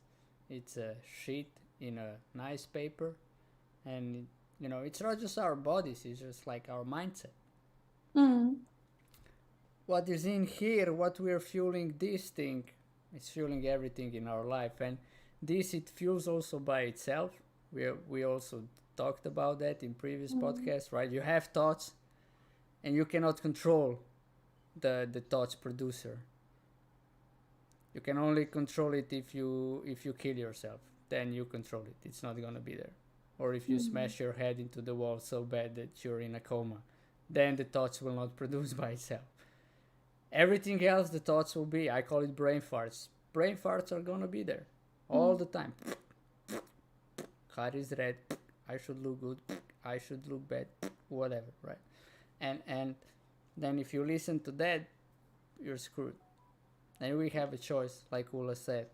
It's a sheet in a nice paper. And, it's not just our bodies. It's just like our mindset. Mm. What is in here, what we're fueling this thing, is fueling everything in our life. And this, it fuels also by itself. We also talked about that in previous podcasts, right? You have thoughts and you cannot control the thoughts producer. You can only control it if you kill yourself. Then you control it. It's not gonna be there. Or if you smash your head into the wall so bad that you're in a coma, then the thoughts will not produce by itself. Everything else, the thoughts will be, I call it brain farts. Brain farts are gonna be there all the time. Car is red. I should look good. I should look bad. Whatever, right? And then if you listen to that, you're screwed. And we have a choice, like Ula said.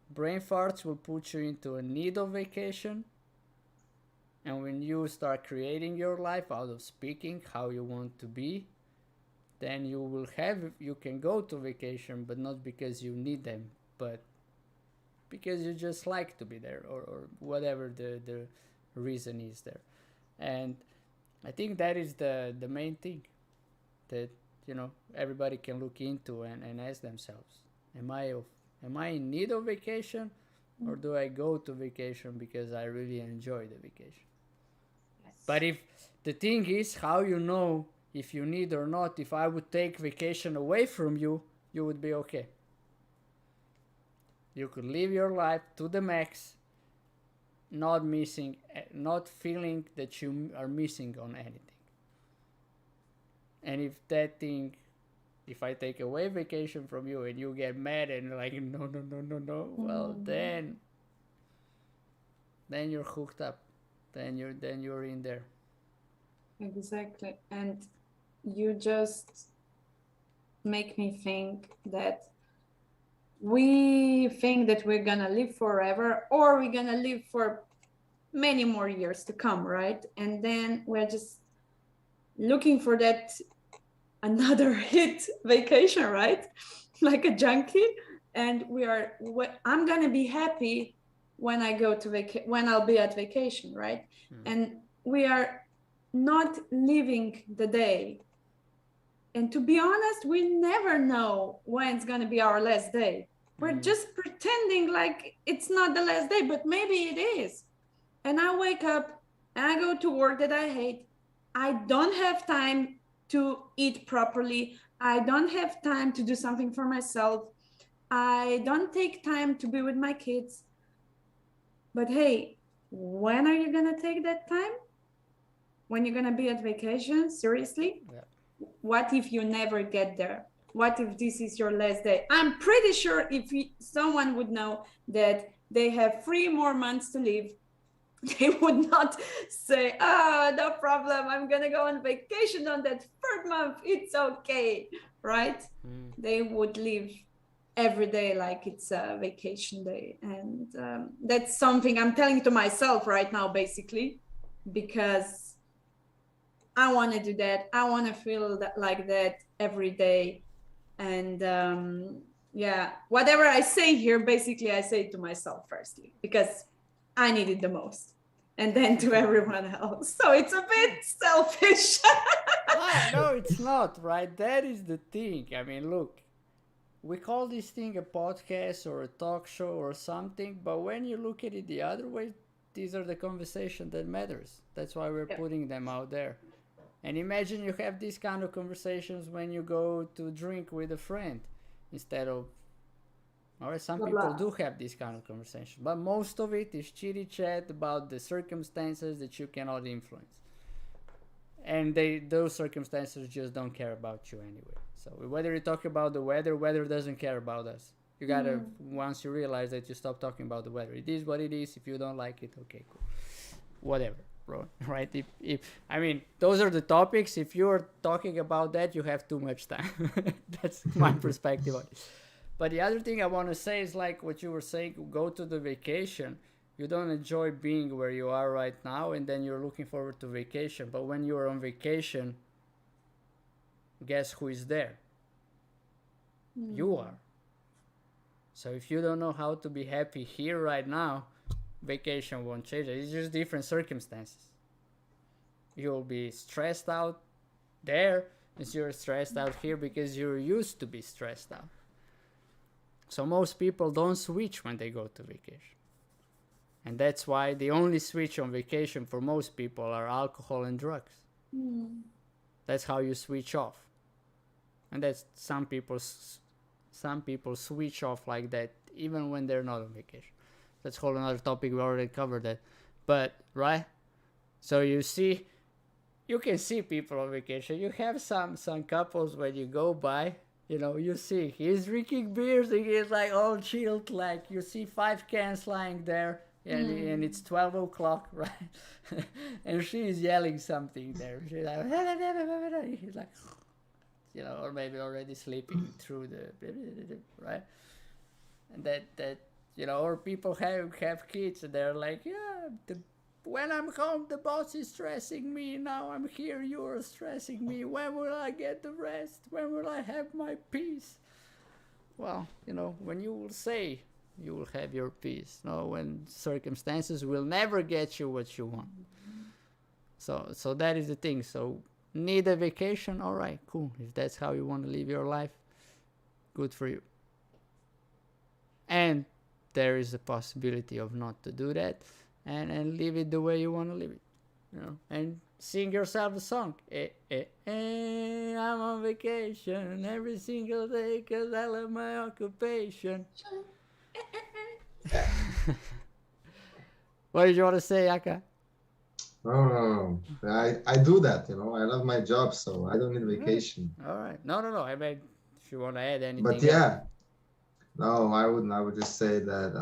Brain farts will put you into a need of vacation. And when you start creating your life out of speaking how you want to be, then you can go to vacation, but not because you need them, but because you just like to be there, or whatever the reason is there. And I think that is the main thing that everybody can look into and ask themselves, am I in need of vacation, or do I go to vacation because I really enjoy the vacation? Yes. But if the thing is how you know if you need or not, if I would take vacation away from you, you would be okay. You could live your life to the max, not feeling that you are missing on anything. And if I take away vacation from you and you get mad and like, no, well, then you're hooked up. Then you're in there. Exactly. And you just make me think that we think that we're gonna live forever, or we're gonna live for many more years to come, right? And then we're just looking for that another hit vacation, right? Like a junkie. And I'm gonna be happy when I go to when I'll be at vacation, right? And we are not living the day. And to be honest, we never know when it's gonna be our last day. We're just pretending like it's not the last day, but maybe it is. And I wake up and I go to work that I hate. I don't have time to eat properly. I don't have time to do something for myself. I don't take time to be with my kids. But hey, when are you gonna take that time? When you're gonna be at vacation? Seriously? Yeah. What if you never get there? What if this is your last day? I'm pretty sure if someone would know that they have 3 more months to live, they would not say, no problem, I'm gonna go on vacation on that 3rd month, it's okay, right? They would live every day like it's a vacation day. And that's something I'm telling to myself right now, basically, because I want to do that. I want to feel like that every day. And whatever I say here, basically I say it to myself firstly, because I need it the most, and then to everyone else. So it's a bit selfish. No, it's not, right? That is the thing. I mean, look, we call this thing a podcast or a talk show or something, but when you look at it the other way, these are the conversations that matters. That's why we're putting them out there. And imagine you have these kind of conversations when you go to drink with a friend instead of, all right, some people do have this kind of conversation, but most of it is chitty chat about the circumstances that you cannot influence. And those circumstances just don't care about you anyway. So whether you talk about the weather doesn't care about us. You gotta, once you realize that, you stop talking about the weather. It is what it is. If you don't like it, okay, cool. Whatever, bro, right? If I mean, those are the topics. If you're talking about that, you have too much time. That's my perspective on it. But the other thing I want to say is like what you were saying, go to the vacation. You don't enjoy being where you are right now, and then you're looking forward to vacation. But when you're on vacation, guess who is there? You are. So if you don't know how to be happy here right now, vacation won't change it. It's just different circumstances. You'll be stressed out there as you're stressed out here because you're used to be stressed out. So most people don't switch when they go to vacation. And that's why the only switch on vacation for most people are alcohol and drugs. That's how you switch off. And that's some people switch off like that even when they're not on vacation. That's a whole another topic. We already covered that. But, right? So you can see people on vacation. You have some couples when you go by, you know, you see he's drinking beers and he's like all chilled, like you see 5 cans lying there and it's 12 o'clock, right? And she's yelling something there. She's like, he's like, you know, or maybe already sleeping through the, right? And that, you know, or people have kids and they're like, yeah, when I'm home, the boss is stressing me. Now I'm here, you're stressing me. When will I get the rest? When will I have my peace? Well, you know, when you will say you will have your peace. No, when circumstances will never get you what you want. So that is the thing. So need a vacation? All right, cool. If that's how you want to live your life, good for you. And there is a possibility of not to do that. And live it the way you want to live it, you know, and sing yourself a song. I'm on vacation every single day because I love my occupation. What did you want to say, Aka? No. I do that, you know. I love my job, so I don't need vacation. All right. No. I mean, if you want to add anything. But yeah, no, I wouldn't. I would just say that,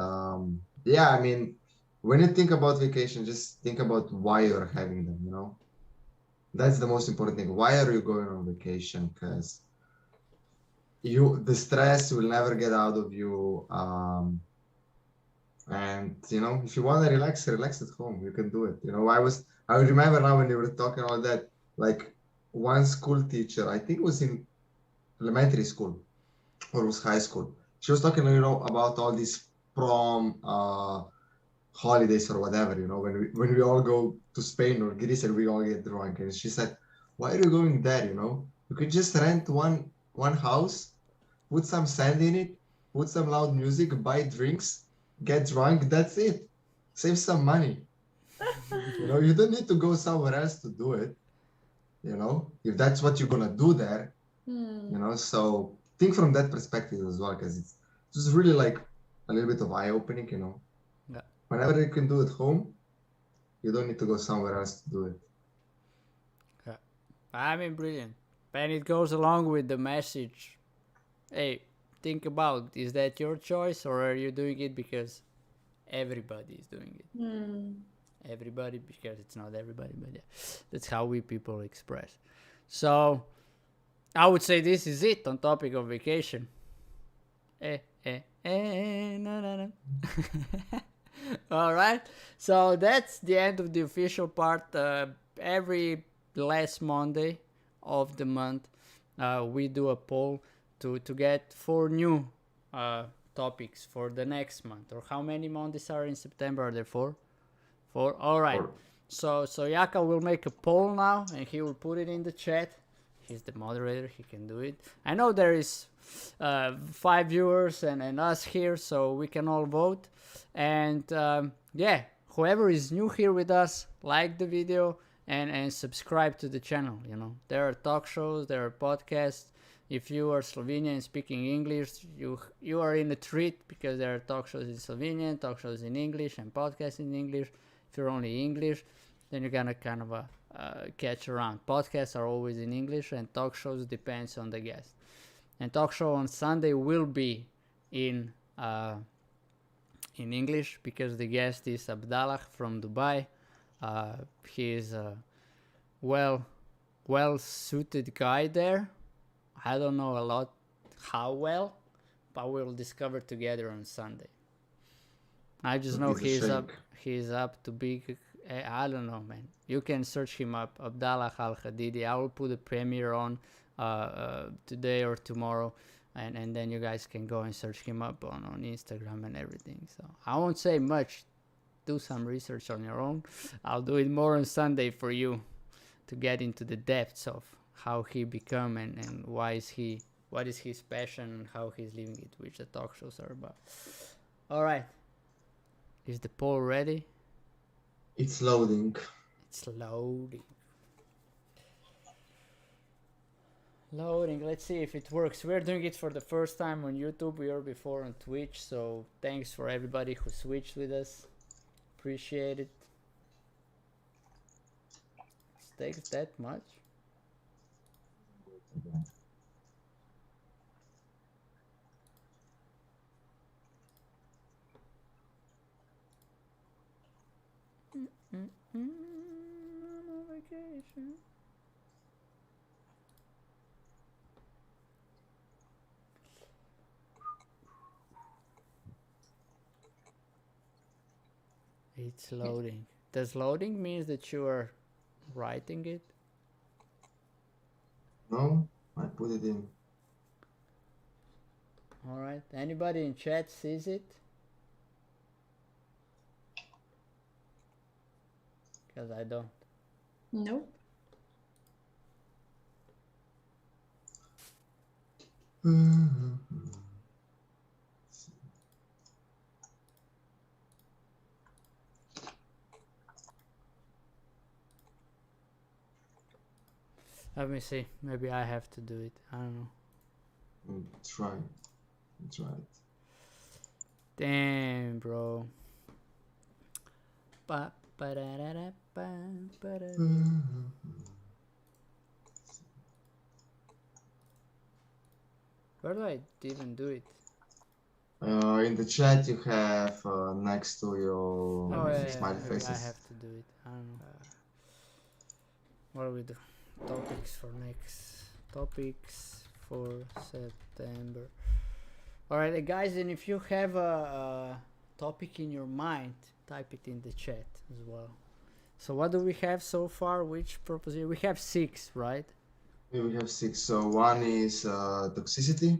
yeah, I mean, when you think about vacation, just think about why you're having them, you know? That's the most important thing. Why are you going on vacation? Because the stress will never get out of you. And, you know, if you want to relax at home. You can do it. You know, I remember now when you were talking all that, like one school teacher, I think it was in elementary school or it was high school. She was talking, you know, about all these prom, holidays or whatever, you know, when we all go to Spain or Greece and we all get drunk. And she said, why are you going there, you know? You could just rent one house, put some sand in it, put some loud music, buy drinks, get drunk, that's it. Save some money. You know, you don't need to go somewhere else to do it, you know, if that's what you're gonna do there, you know. So think from that perspective as well, because it's just really like a little bit of eye-opening, you know. Whenever you can do it at home, you don't need to go somewhere else to do it. Yeah. I mean, brilliant. And it goes along with the message. Hey, think about, is that your choice or are you doing it because everybody is doing it? Everybody, because it's not everybody, but yeah, that's how we people express. So I would say this is it on topic of vacation. No. All right, so that's the end of the official part. Every last Monday of the month, we do a poll to get 4 new topics for the next month. Or how many Mondays are in September? Are there 4? 4. All right. 4. So Yaka will make a poll now, and he will put it in the chat. He's the moderator. He can do it. I know there is 5 viewers and us here, so we can all vote. And yeah, whoever is new here with us, like the video and subscribe to the channel. You know, there are talk shows, there are podcasts. If you are Slovenian speaking English, you are in a treat, because there are talk shows in Slovenian, talk shows in English, and podcasts in English. If you're only English, then you're gonna kind of catch around. Podcasts are always in English, and talk shows depends on the guest. And talk show on Sunday will be in English, because the guest is Abdallah from Dubai. He is a well-suited guy there. I don't know a lot how well, but we'll discover together on Sunday. I just know he's up to big. I don't know, man. You can search him up, Abdallah Al Hadidi. I will put a premiere on today or tomorrow, and then you guys can go and search him up on Instagram and everything. So I won't say much. Do some research on your own. I'll do it more on Sunday for you to get into the depths of how he become and what is his passion and how he's living it, which the talk shows are about. All right. Is the poll ready? It's loading. It's loading. Loading. Let's see if it works. We're doing it for the first time on YouTube. We were before on Twitch, so thanks for everybody who switched with us. Appreciate it. It takes that much. I'm on vacation. It's loading. Does loading means that you are writing it? No, I put it in. All right. Anybody in chat sees it? Because I don't. Nope. Let me see. Maybe I have to do it. I don't know. Try it. Damn, bro. Ba ba da da da ba ba da. Where do I even do it? In the chat you have next to your smiley maybe faces. I have to do it. I don't know. What do we do? Topics for September. All right, guys, and if you have a topic in your mind, type it in the chat as well. So what do we have so far? Which proposition? We have 6, right? Yeah, we have 6. So one is toxicity.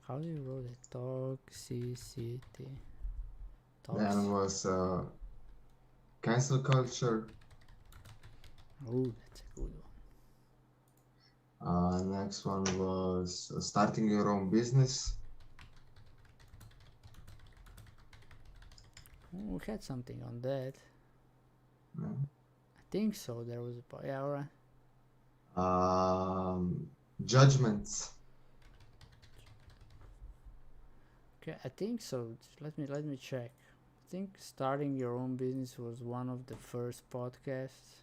How do you wrote it? Toxicity. Then was cancel culture. Oh, that's a good one. Next one was starting your own business. Oh, we had something on that. Yeah. I think so. There was a yeah, all right. Judgments. Okay, I think so. Let me check. I think starting your own business was one of the first podcasts.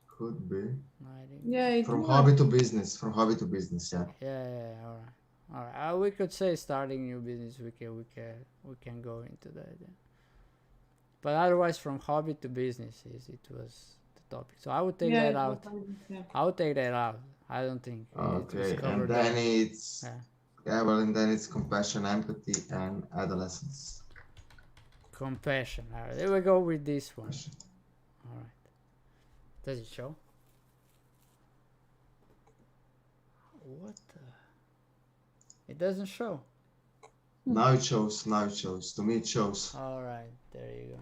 Could be. I think. Yeah, From hobby to business. From hobby to business. Yeah. Yeah. All right. We could say starting new business. We can go into that. Yeah. But otherwise, from hobby to business it was the topic. So I would take that out. I would take that out. I don't think it was Okay, and covered then there. it's and then it's compassion, empathy, and adolescence. Compassion. All right, there we go with this one. All right. Does it show? What the? It doesn't show. Now it shows. To me it shows. All right, there you go.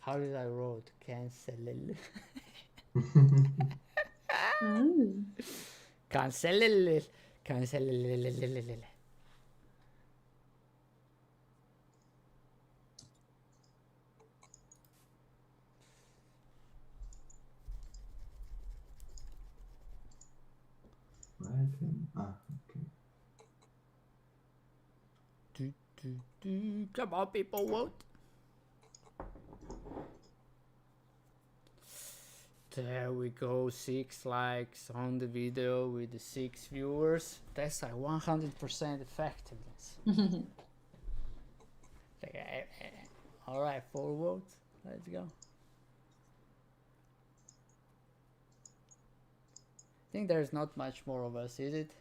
How did I wrote cancel? Cancel. Cancel. Okay. Come on, people, vote. There we go, 6 likes on the video with the 6 viewers. That's like 100% effectiveness. All right, 4 votes. Let's go. I think there's not much more of us, is it?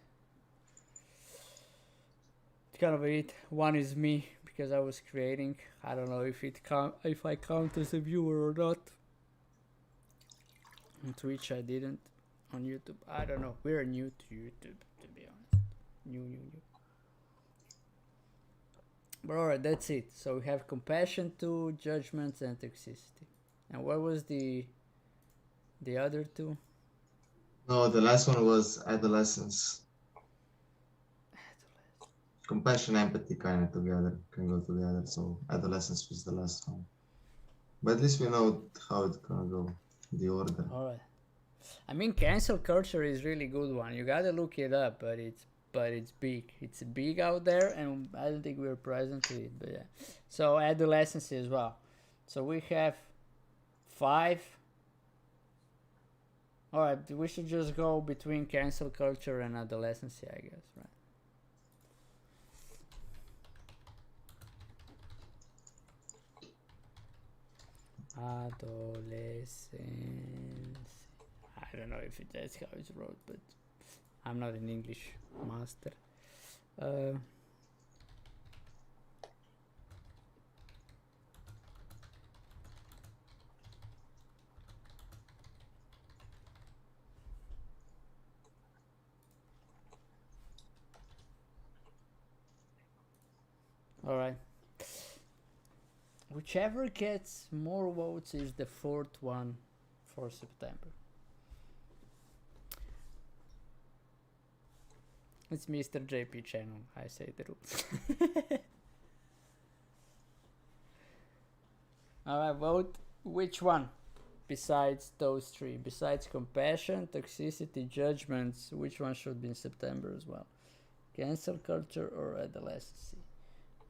It's kind of it. One is me because I was creating. I don't know if I count as a viewer or not. On Twitch I didn't. On YouTube I don't know. We're new to YouTube, to be honest. New. But alright, that's it. So we have compassion, 2 judgments, and toxicity. And what was the other 2? No, the last one was adolescence. Compassion, empathy kind of together, can go together. So adolescence was the last one. But at least we know how it's gonna go, the order. Alright. I mean, cancel culture is really good one. You gotta look it up, but it's big. It's big out there, and I don't think we're present to it. But yeah. So adolescence as well. So we have 5. Alright, we should just go between cancel culture and adolescence, I guess, right? Adolescence. I don't know if that's how it's wrote, but I'm not an English master. All right. Whichever gets more votes is the 4th one for September. It's Mr. JP channel. I say the rules. Alright, vote which one besides those 3. Besides compassion, toxicity, judgments, which one should be in September as well? Cancel culture or adolescence?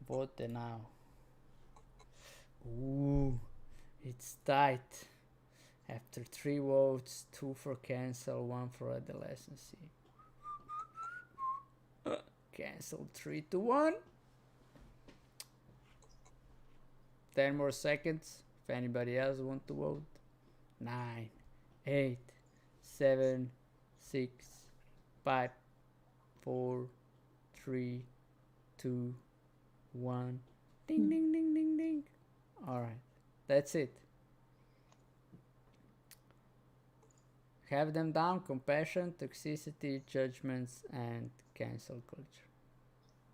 Vote now. Ooh, it's tight. After 3 votes, 2 for cancel, 1 for adolescence. Cancel 3-1. 10 more seconds if anybody else want to vote. 9, 8, 7, 6, 5, 4, 3, 2, 1. Ding ding ding ding ding. Alright, that's it. Have them down: compassion, toxicity, judgments, and cancel culture.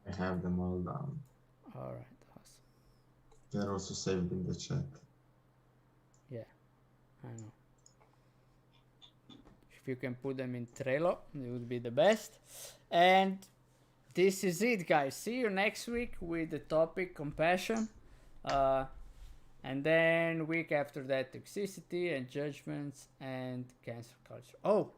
I have them all down. Alright, awesome. They're also saved in the chat. Yeah, I know. If you can put them in Trello, it would be the best. And this is it, guys. See you next week with the topic compassion. And then week after that, toxicity and judgments and cancel culture. Oh,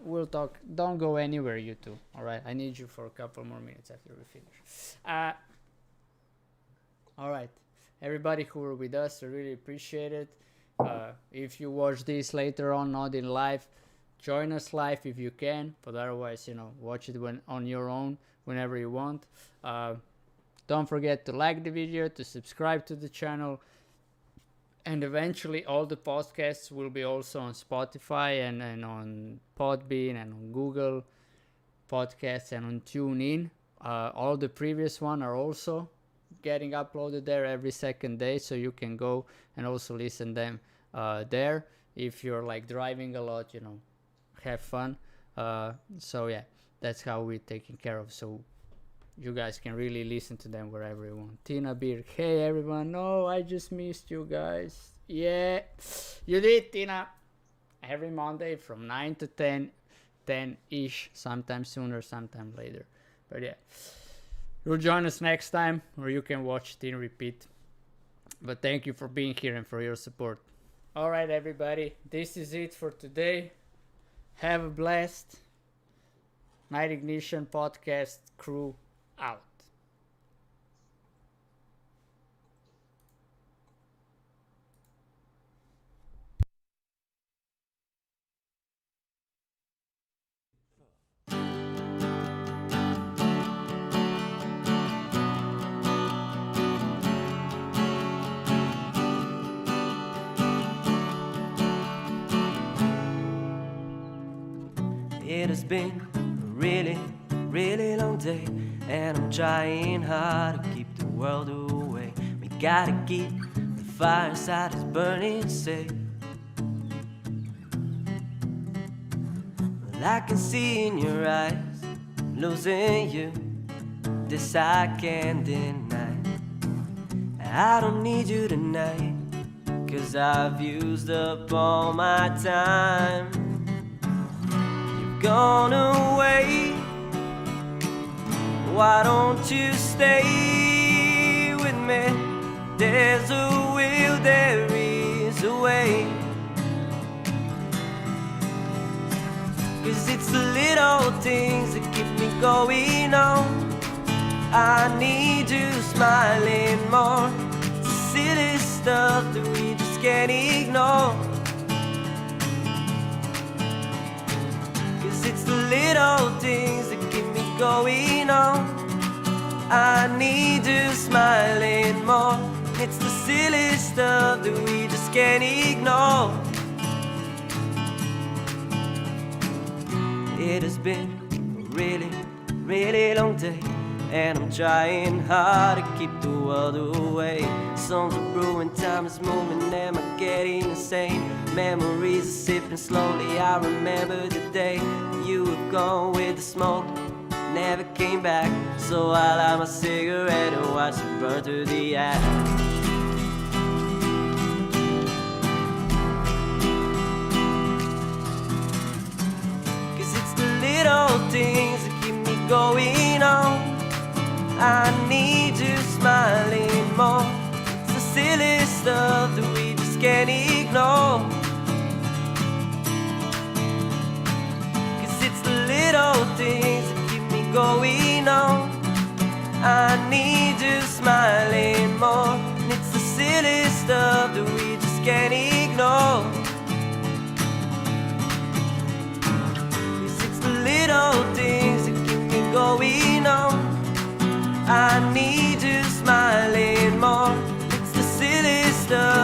we'll talk. Don't go anywhere, you two. All right, I need you for a couple more minutes after we finish. All right, everybody who were with us, I really appreciate it. If you watch this later on, not in live, join us live if you can. But otherwise, watch it on your own whenever you want. Don't forget to like the video, to subscribe to the channel, and eventually all the podcasts will be also on Spotify and on Podbean and on Google Podcasts and on TuneIn. All the previous ones are also getting uploaded there every second day, so you can go and also listen them there. If you're like driving a lot, have fun. So yeah, that's how we're taking care of. So you guys can really listen to them wherever you want. Tina Birk, hey everyone, no, I just missed you guys. Yeah, you did, Tina. Every Monday from 9 to 10, 10-ish, sometimes sooner, sometimes later. But yeah, you'll join us next time, or you can watch it in repeat. But thank you for being here and for your support. All right, everybody, this is it for today. Have a blast. Night Ignition podcast crew out. It has been a really, really long day, and I'm trying hard to keep the world away. We gotta keep the fire inside us burning safe. Well, I can see in your eyes, losing you, this I can't deny. I don't need you tonight, 'cause I've used up all my time. Gone away, why don't you stay with me? There's a will, there is a way. 'Cause it's the little things that keep me going on. I need you smiling more. It's the silly stuff that we just can't ignore. It's the little things that keep me going on. I need you smiling more. It's the silly stuff that we just can't ignore. It has been a really, really long day, and I'm trying hard to keep the world away. Songs are brewing, time is moving, am I getting insane? Memories are sipping slowly, I remember the day you were gone with the smoke, never came back. So I light my cigarette and watch it burn to the ash. Little things that keep me going on. I need you smiling more. It's the silly stuff that we just can't ignore. 'Cause it's the little things that keep me going on. I need you smiling more. It's the silly stuff that we just can't ignore. Little things that keep me going on. I need you smiling more. It's the silly stuff